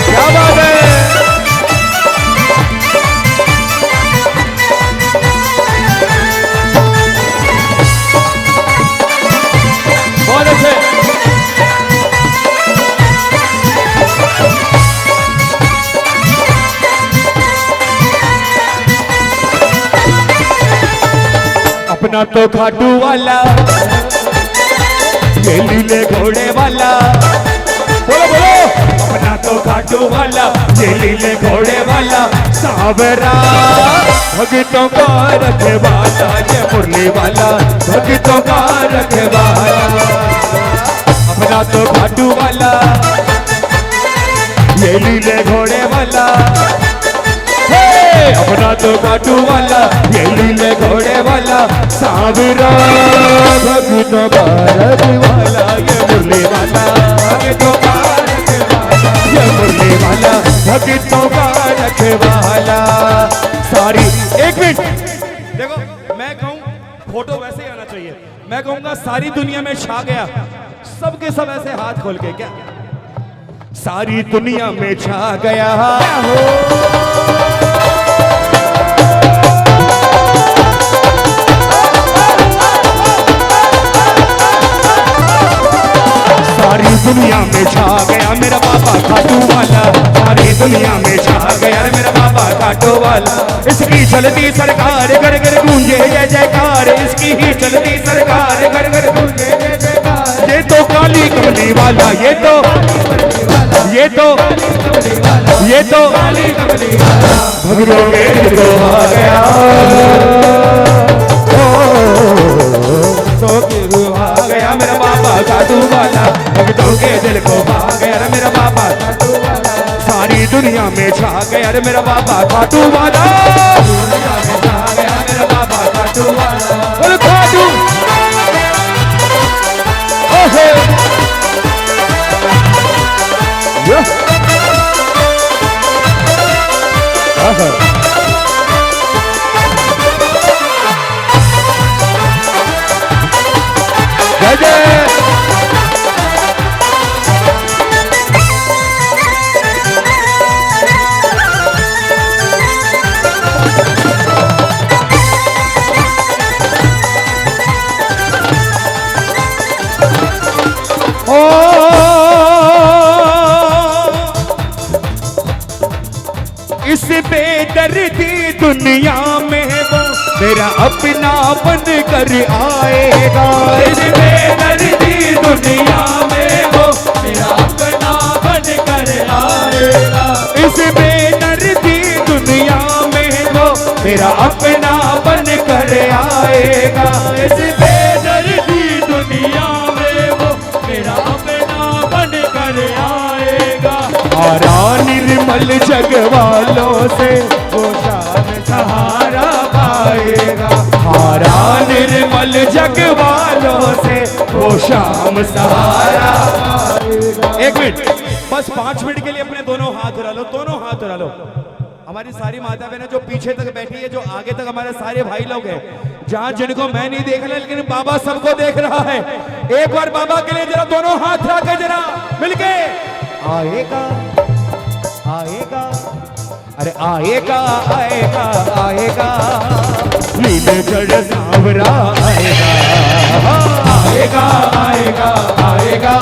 क्या बात है, बहुत अच्छे। अपना तो खाटू वाला, ये लीले घोड़े वाला, बोलो बोलो, अपना तो खाटू वाला, ये लीले घोड़े वाला, सावरा भगतों का रखवाला, ये मुरली वाला भगतों का रखवाला। अपना तो खाटू वाला, ये लीले घोड़े वाला, अपना तो खाटू वाला, ये लीले घोड़े वाला, सावरा भगतों का रखवाला, ये मुरली वाला भगतों का रखवाला, ये मुरली वाला भगतों का रखवाला। सारी एक मिनट देखो, मैं कहूँ फोटो वैसे ही आना चाहिए, मैं कहूँगा सारी दुनिया में छा गया, सबके सब ऐसे हाथ खोल के, क्या सारी दुनिया में छा गया हो। सारी दुनिया में छा गया मेरा बाबा खाटू वाला, सारी दुनिया में छा गया मेरा बाबा खाटू वाला। इसकी चलती सरकार घर घर गूंजे जय जयकार, इसकी ही चलती सरकार घर घर गूंजे जय जयकार। ये तो काली कमली वाला, ये तो काली कमली वाला भगरों के दिल को आ गया, तो गिरू आ गया मेरा बाबा खाटू वाला, भक्तों के दिल को भा गया मेरा बाबा खाटू वाला। सारी दुनिया में छा गया रे मेरा बाबा खाटू वाला, दुनिया में छा गया मेरा बाबा खाटू वाला। बोल खाटू ओहे यो आहा जय जय। इस बेदर्दी दुनिया में वो मेरा अपना बन कर आएगा, इस बेदर्दी दुनिया में वो मेरा अपना बन कर आएगा, इस बेदर्दी दुनिया में वो मेरा अपना बन कर आएगा, इस बेदर्दी दुनिया में वो मेरा अपना बन कर आएगा। हारा निर्मल जग वालों से वो शान सहारा पाएगा, हारा निर्मल जग वालों से वो शाम सहारा पाएगा। एक मिनट बस 5 मिनट के लिए अपने दोनों हाथ उड़ा लो, दोनों हाथ उड़ा लो। हमारी सारी माता बहनें जो पीछे तक बैठी है, जो आगे तक हमारे सारे भाई लोग हैं, जहां जिनको मैं नहीं देख रहा लेकिन बाबा सबको देख रहा है। एक बार बाबा के लिए जरा दोनों हाथ उठा के जरा मिलके आएगा आएगा, अरे आएगा आएगा आएगा, नीलकंठ सांवरा आएगा, आएगा आएगा आएगा,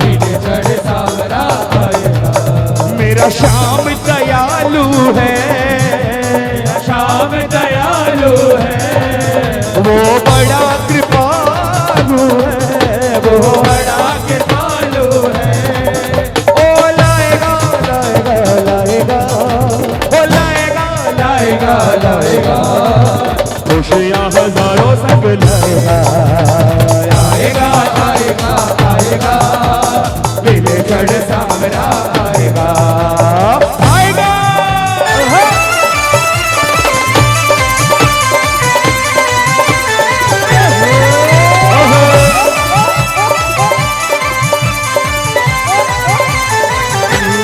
नीलकंठ सांवरा आएगा। मेरा श्याम दयालु है, श्याम दयालु है, वो बड़ा कृपालु है, वो बड़ा कृपालु है। लाएगा खुशियाँ हजारों संग लाएगा, आएगा आएगा आएगा, नीलकंठ सांवरा आएगा आएगा।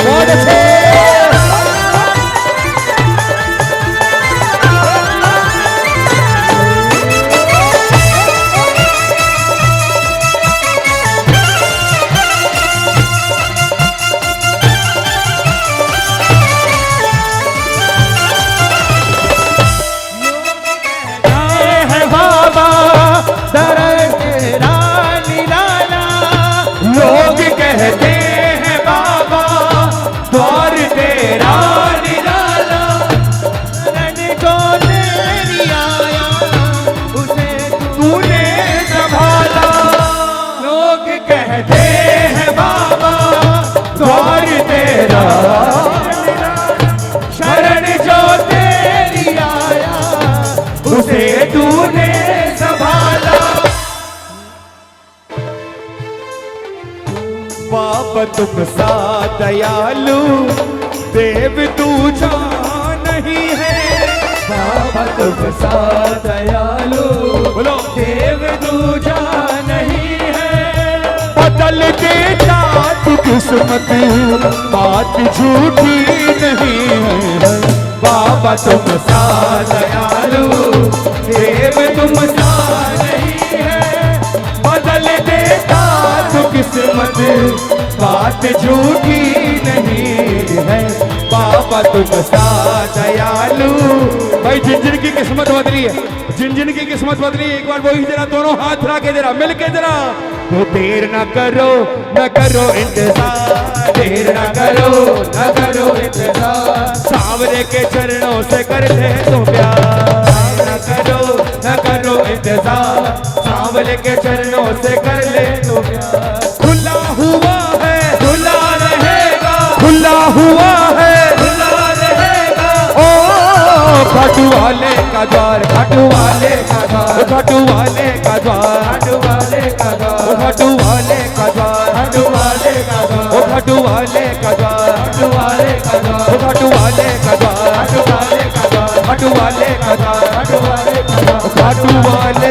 बहुत अच्छे शरण जो तेरी आया उसे तूने संभाला। बाबा तुम सा दयालु देव दूजा नहीं है, बाबा तुम सा दयालु बोलो देव दूजा नहीं है। बदल देता तू किस्मत बात झूठी नहीं है, बाबा तुम सा दयालु देव तुम सा नहीं है। बदल देता तू किस्मत बात झूठी नहीं है, बाबा तुम सा दयालु। भाई जिन जिन की किस्मत बदली है, जिन जिन की किस्मत बदली है, एक बार वही जरा दोनों हाथ रख के जरा मिल के जरा, तो देर न करो इंतजार, देर न करो इंतजार, सांवरे के चरणों से कर ले तो प्यार। न करो इंतजार, सांवरे के चरणों से कर ले तो प्यार। खुला हुआ है, खुला रहेगा, खुला हुआ है, खुला रहेगा। ओ खाटू वाले का द्वार, खाटू वाले का द्वार, खाटू वाले का द्वार, खाटू वाले का द्वार, खाटू वाले का द्वार, खाटू वाले का द्वार, ओ खाटू वाले का द्वार, खाटू वाले का द्वार, ओ खाटू वाले का द्वार, खाटू वाले का द्वार, खाटू वाले का द्वार, खाटू वाले का द्वार, खाटू वाले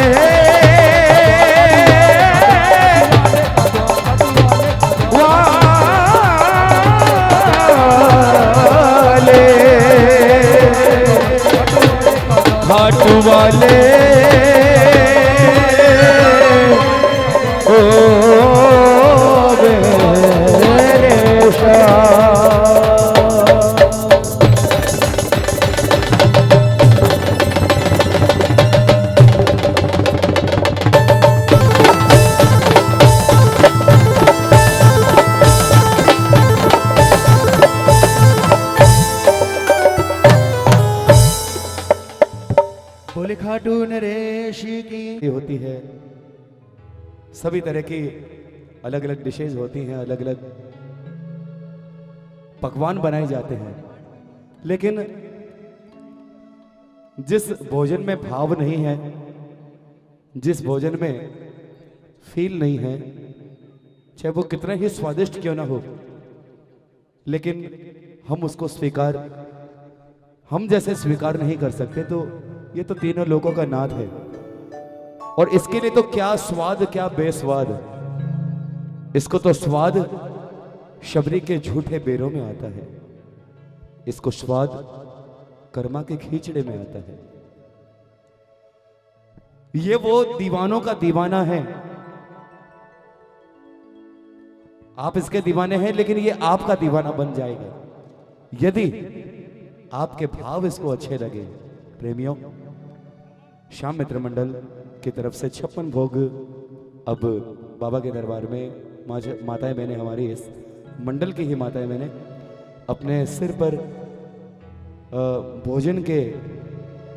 खाटू वाले ओ मेरे शाह। बोले खाटू नरेश की होती है, सभी तरह की अलग अलग डिशेज होती हैं, अलग अलग पकवान बनाए जाते हैं, लेकिन जिस भोजन में भाव नहीं है, जिस भोजन में फील नहीं है, चाहे वो कितना ही स्वादिष्ट क्यों ना हो, लेकिन हम उसको हम जैसे स्वीकार नहीं कर सकते, तो ये तो तीनों लोगों का नाद है। और इसके लिए तो क्या स्वाद, क्या बेस्वाद, इसको तो स्वाद शबरी के झूठे बेरों में आता है, इसको स्वाद कर्मा के खींचड़े में आता है। ये वो दीवानों का दीवाना है, आप इसके दीवाने हैं, लेकिन ये आपका दीवाना बन जाएगा यदि आपके भाव इसको अच्छे लगे। प्रेमियों, श्याम मित्र मंडल की तरफ से 56 भोग अब बाबा के दरबार में माताएं बहनें, हमारी इस मंडल की ही माताएं बहनें अपने सिर पर भोजन के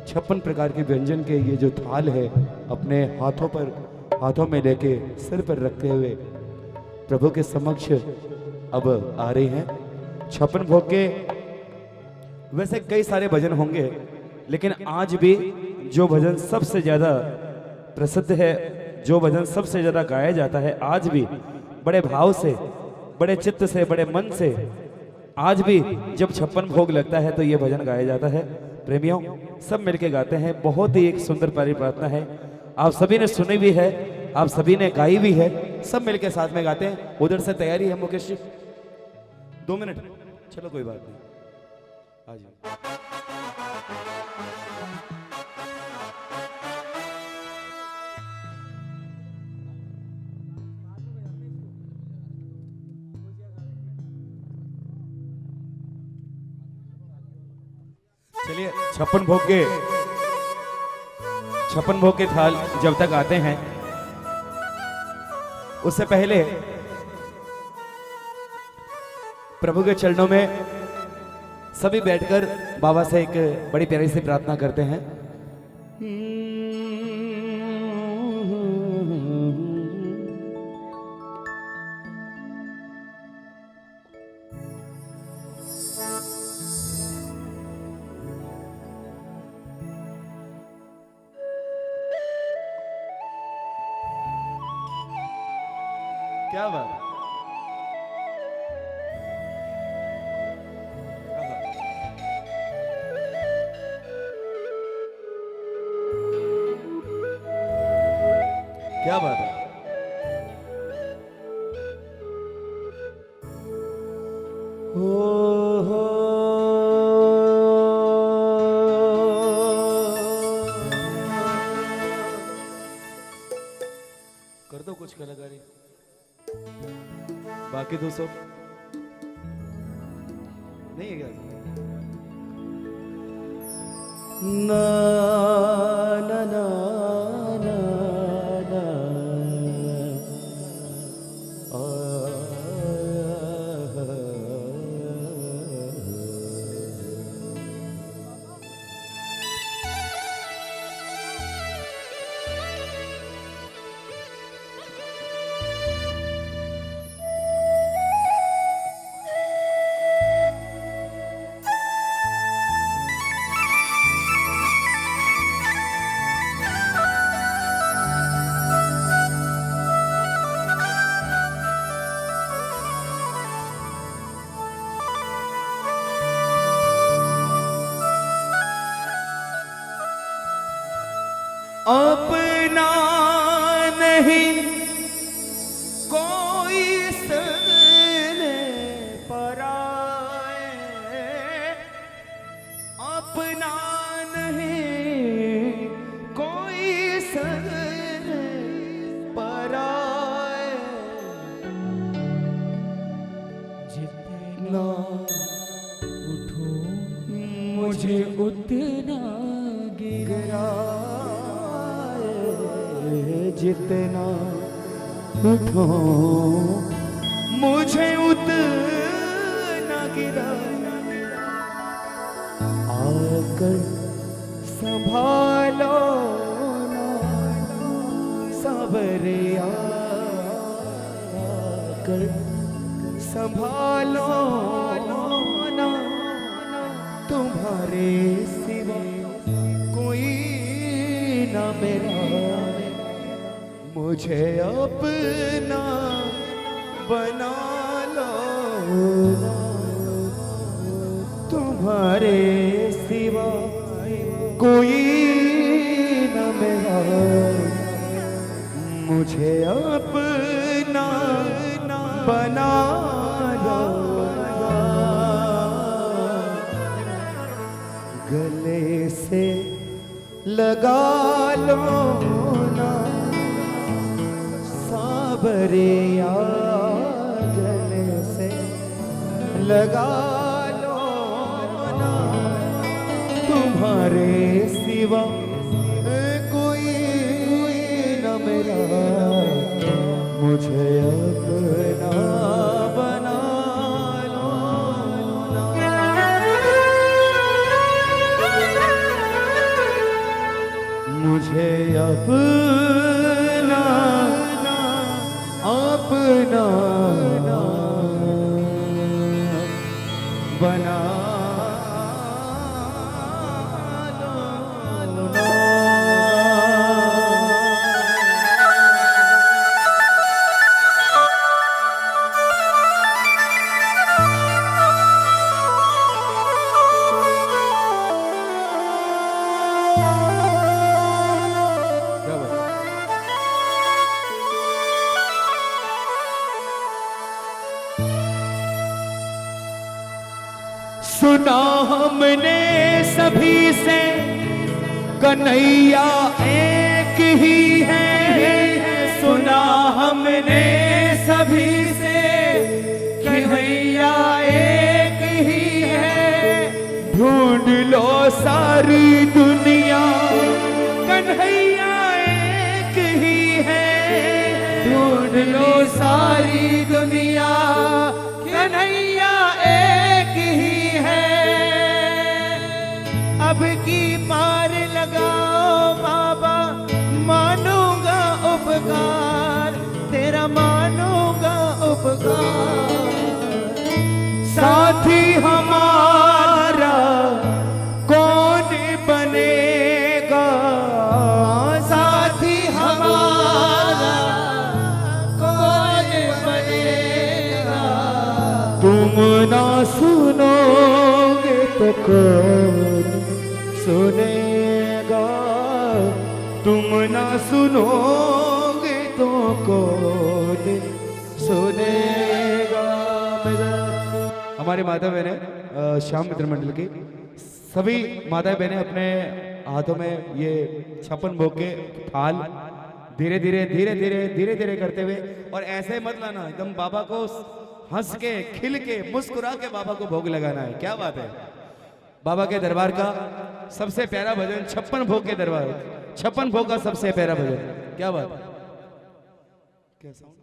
56 प्रकार के व्यंजन के ये जो थाल है अपने हाथों में लेके सिर पर रखते हुए प्रभु के समक्ष अब आ रही हैं। 56 भोग के वैसे कई सारे भजन होंगे, लेकिन आज भी जो भजन सबसे ज्यादा प्रसिद्ध है, जो भजन सबसे ज्यादा गाया जाता है, आज भी बड़े भाव से, बड़े चित्त से, बड़े मन से आज भी जब 56 भोग लगता है तो ये भजन गाया जाता है। प्रेमियों, सब मिलके गाते हैं, बहुत ही एक सुंदर प्यारी प्रार्थना है, आप सभी ने सुनी भी है, आप सभी ने गाई भी है, सब मिलके साथ में गाते हैं। उधर से तैयारी है मुकेश जी? 2 मिनट, चलो कोई बात नहीं, आ जाओ। चलिए 56 भोग के थाल जब तक आते हैं, उससे पहले प्रभु के चरणों में सभी बैठकर बाबा से एक बड़ी प्यारी सी प्रार्थना करते हैं। क्या बात, क्या बात है। हो कर दो कुछ कलाकारी। बाकी 200 नहीं है क्या? ना ना ना ना ना अपना नहीं कोई सने पराए, अपना नहीं कोई सने पराए, जितना उठो मुझे उतना गिराए, जितना उठो मुझे उतना गिरा, आकर संभालो ना सावरे, आकर संभालो ना, तुम्हारे सिवा कोई ना मेरा, मुझे अपना बना लो ना, तुम्हारे सिवा कोई ना मेरा, मुझे अपना बना लो ना, गले से लगा लो ना सावरिया, गले से लगा लो ना, तुम्हारे सिवा कोई न मेरा, मुझे अपना बना लो ना, मुझे अपना अपना बना लो ना। क्या बात है? सुना हमने सभी से कन्हैया एक ही है, सुना हमने सभी से कन्हैया एक ही है, ढूंढ लो सारी दुनिया कन्हैया एक ही है, ढूंढ लो सारी दुनिया कन्हैया एक ही है, अब की पार लगाओ बाबा, मानूंगा उपकार तेरा, मानूंगा उपकार, साथी हमारा कौन बनेगा, साथी हमारा कौन बनेगा, तुम ना सुनोगे तो कौन सुनेगा, तुम ना सुनोगे तो कौन सुनेगा। हमारी माता बहनें श्याम मित्र मंडल की सभी माता बहनें अपने हाथों में ये 56 भोग के थाल धीरे धीरे करते हुए, और ऐसे मत लाना एकदम बाबा को हंस के, खिल के, मुस्कुरा के बाबा को भोग लगाना है। क्या बात है। बाबा के दरबार का सबसे प्यारा भजन 56 भोग के दरबार, 56 भोग का सबसे प्यारा भजन। क्या बात है। क्या साउंड?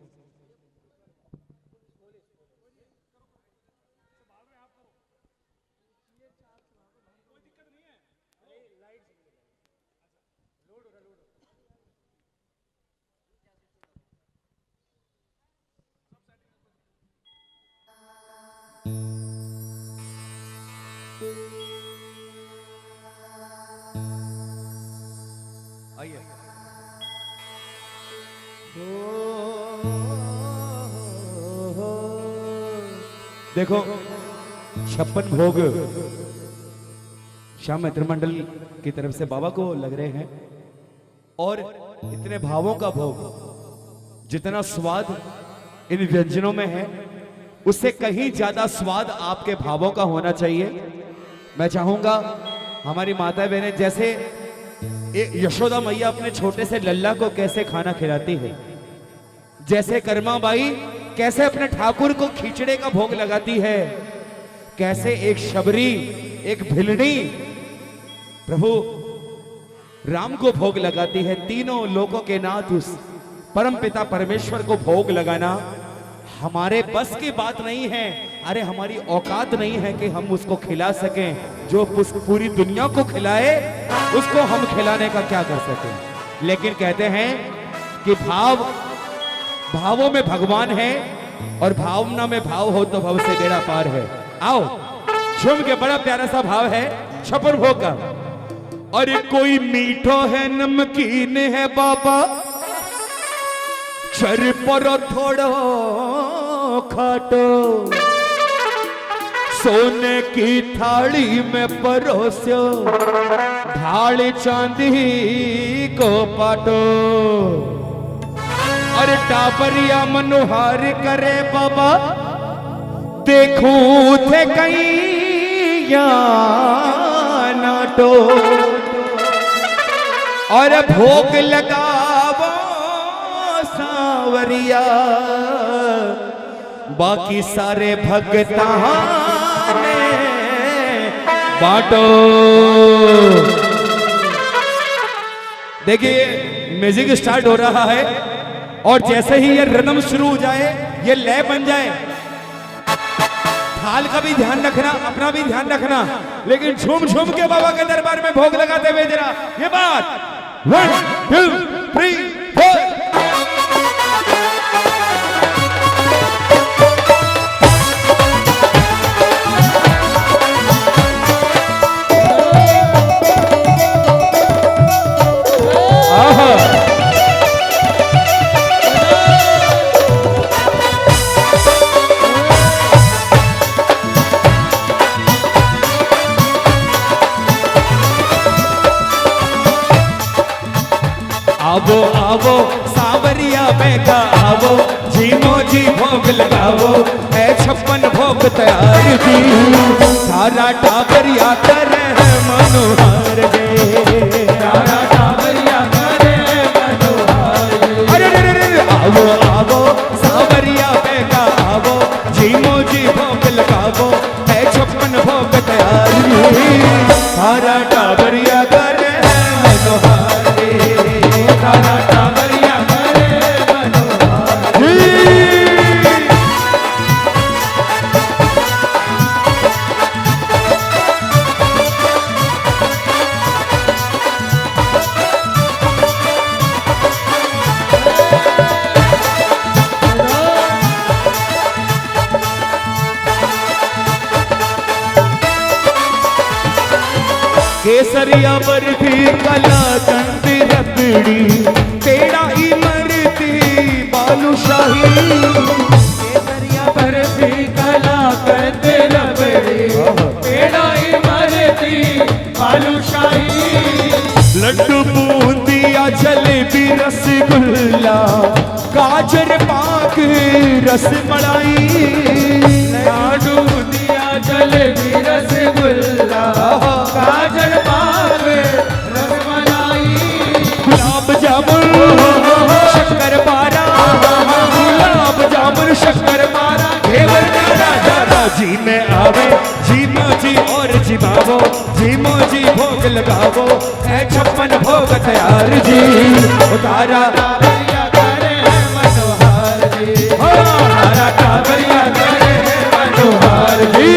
आइए। देखो 56 भोग श्याम मित्र मंडल की तरफ से बाबा को लग रहे हैं, और इतने भावों का भोग, जितना स्वाद इन व्यंजनों में है उससे कहीं ज्यादा स्वाद आपके भावों का होना चाहिए। मैं चाहूंगा हमारी माता बहनें, जैसे यशोदा मैया अपने छोटे से लल्ला को कैसे खाना खिलाती है, जैसे कर्मा बाई कैसे अपने ठाकुर को खिचड़े का भोग लगाती है, कैसे एक शबरी, एक भिलनी प्रभु राम को भोग लगाती है। तीनों लोकों के नाथ उस परम पिता परमेश्वर को भोग लगाना हमारे बस की बात नहीं है। अरे हमारी औकात नहीं है कि हम उसको खिला सकें। जो पूरी दुनिया को खिलाए उसको हम खिलाने का क्या कर सकें। लेकिन कहते हैं कि भावों में भगवान है, और भावना में भाव हो तो भव से बेड़ा पार है। आओ झूम के, बड़ा प्यारा सा भाव है 56 भोग का। अरे कोई मीठो है, नमकीन है बाबा, चर पर थोड़ो खाटो, सोने की थाली में परोस्यो, ढाल चांदी को पाटो। अरे टाबरिया मनोहार करे बाबा, देखूं थे कहीं या नाटो, और भोग लगावो सावरिया, बाकी सारे भगता ने बाटो। देखिए म्यूजिक स्टार्ट हो रहा है, और जैसे ही ये रिदम शुरू हो जाए, ये लय बन जाए, थाल का भी ध्यान रखना, अपना भी ध्यान रखना, लेकिन झूम झूम के बाबा के दरबार में भोग लगाते हुए जरा ये बात 1 2 3 4। आवो आवो सावरिया बेगा आवो, झीमो जी भोग लगावो, है 56 भोग तैयार जी, सारा टाबरिया करे है मनोहार गे, सारा टाबरिया करे मनोहार गे। अरे आवो आवो सावरिया बेगा आवो, झीमो जी भोग लगावो, है 56 भोग तैयार जी, सारा टाबरिया करे है मनोहार गे, सारा टाबरिया करे मनोहार जी। केसरिया बर्फी कलाकंद रबड़ी, पेड़ा इमरती बालूशाही, केसरिया बर्फी कलाकंद रबड़ी, पेड़ा इमरती बालूशाही, लड्डू बूंदिया जलेबी रसगुल्ला, गाजर पाक रसमलाई, लाडू बूंदिया जलेबी रसगुल्ला, गाजर पाक रसमलाई, गुलाब जामुन शक्कर पारा, गुलाब जामुन शक्कर पारा, घेवर भावे झीमो जी और जिमावो झीमो जी भोग लगावो है 56 भोग तैयार जी तारा टावरिया करे है मनोहर जी तारा टावरिया करे है मनोहर जी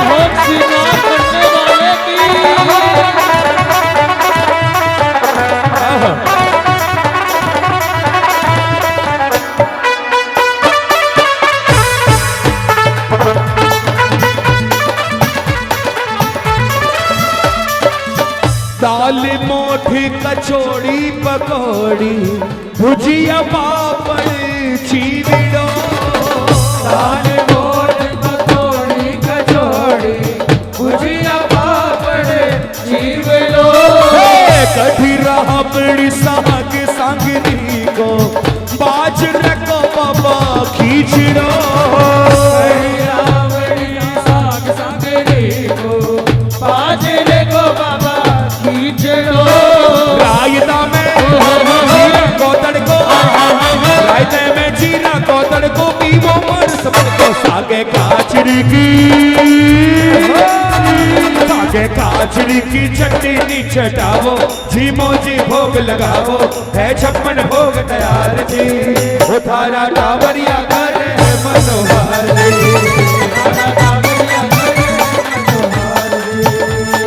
भोग श्रृंगार करने वाले की दाल मोठी कचौड़ी पकौड़ी भुजिया पापड़ चीवड़ो दाल मोठ पकौड़ी कचौड़ी भुजिया पापड़ चीवड़ो कढ़ी राबड़ी साग सांगरी को बाजरे को बाबा खींचड़ो रावड़ी साग सांगरी को बाजरे को बाबा खींचड़ो रायता में जीरा को तड़को रायते में जीरा को तड़को पीवो मर सबको सागे काचड़ी की चटनी चटावो झीमो जी भोग लगावो है 56 भोग तैयार जी वो थारा टावरिया करे है मनोहर जी तारा टावरिया करे है मनोहर जी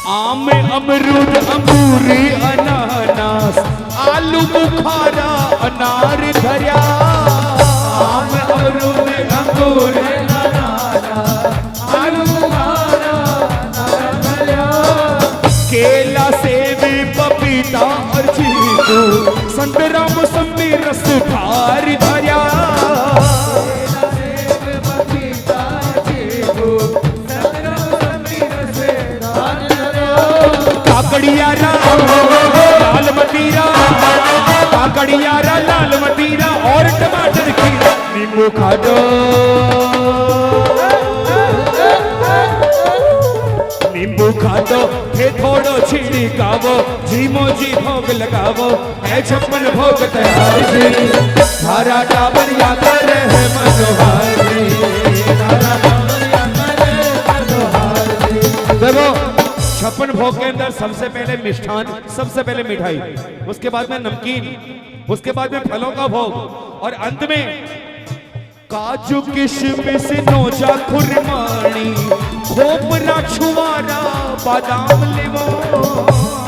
अमरूद अंगूरी अनानास आलू बुखारा अनार धरिया आम अमरूद अंगूर अनानास आलू बुखारा अनार धरिया केला सेब पपीता और चीकू संतरा मौसमी रस धार धरिया पपीता चीकू संतरा मौसमी रसदार धरिया काकड़ियारा लाल मतीरा काकड़ियारा लाल मतीरा और टमाटर खीरा नींबू खा दो नींबू खा दो फिर थोड़ो छिड़कावो झीमो जी भोग लगावो है 56 भोग तैयार जी तारा टावरिया करे है मनोहर जी तारा टावरिया करे मनोहर जी देखो 56 भोग के अंदर सबसे पहले मिष्ठान सबसे पहले मिठाई उसके बाद में नमकीन उसके बाद में फलों का भोग और अंत में काजू किशमिश नोजा खुरमानी खोपरा छुआरा बादाम लेवो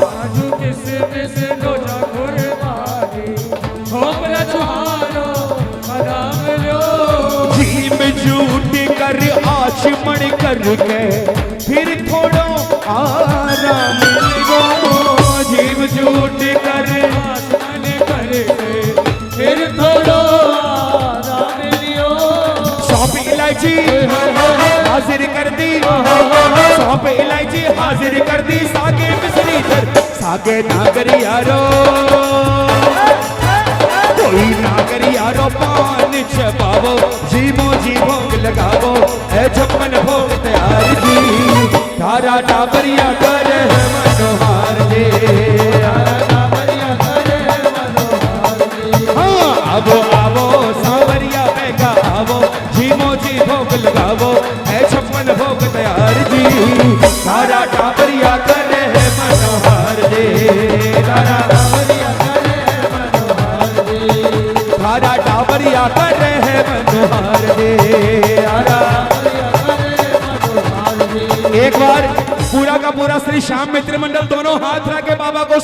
काजू किशमिश नोजा खुरमानी खोपरा छुआरा बादाम लो झीम झूठ कर आचमन करके फिर थोड़ो आराम लेवो जीव झूठ कर आसमान करके फिर थोड़ो आराम लियो सौंप इलायची हाजिर कर दी सौंप इलायची हाजिर कर दी सागे मिसरी धर सागे नागर यारो कोई नागर यारो पान चबावो जीमो जी भोग लगावो है 56 भोग तैयार जी तारा टावरिया करे है मनोहर जी तारा टावरिया करे है मनोहर जी हाँ आवो आवो सांवरिया बेगा आवो झीमो जी भोग लगावो है 56 भोग तैयार जी तारा टावरिया करे है मनोहर जी तारा टावरिया करे है मनोहर जी तारा टावरिया करे है मनोहर जी तारा एक बार पूरा का पूरा श्री श्याम मित्र मंडल दोनों हाथ रखे बाबा को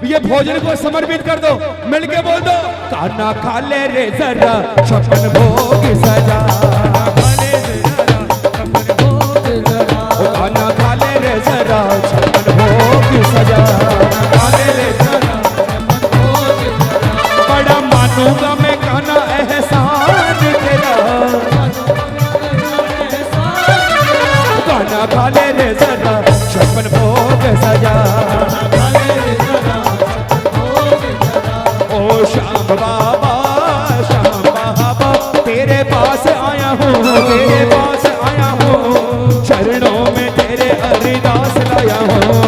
ये भोजन को समर्पित कर दो, मिलके बोल दो, खाना खा ले रे जरा 56 भोग सजा, खाना खा ले रे जरा 56 भोग सजा, बड़ा मानूंगा मैं खाना एहसान तेरा, खाना खा ले रे जरा 56 भोग सजा। ओ श्याम बाबा तेरे पास आया हूँ, तेरे पास आया हूँ, चरणों में तेरे अरदास लाया हूँ।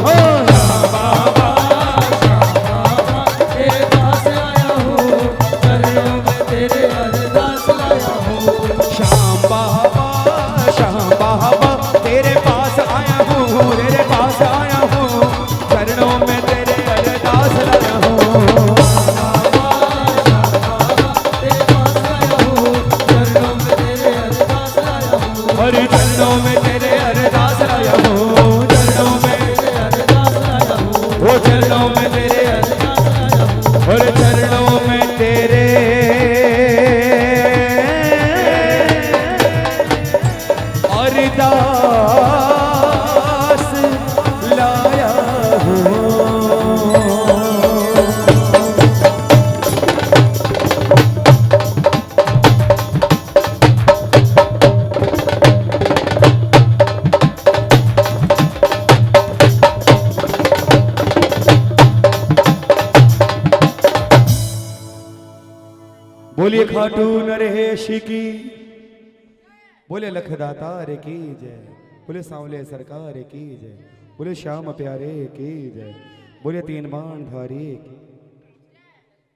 श्याम बाबा तेरे पास आया हूँ, चरणों में तेरे अरदास लाया हूँ। श्याम बाबा तेरे पास आया हूँ, तेरे पास आया हूँ, चरणों में तेरे अरदास लाया हूँ। हरि चरणों में तेरे अरदास लाया हूँ, चरणों में वो चरणों में तेरे और चरणों में तेरे अरदास लाया हूँ। बोलिए खाटू नरेश की, बोले लखदातार की जय, बोले सांवले सरकार की जय, बोले श्याम प्यारे की जय, बोले तीन बाण धारी की।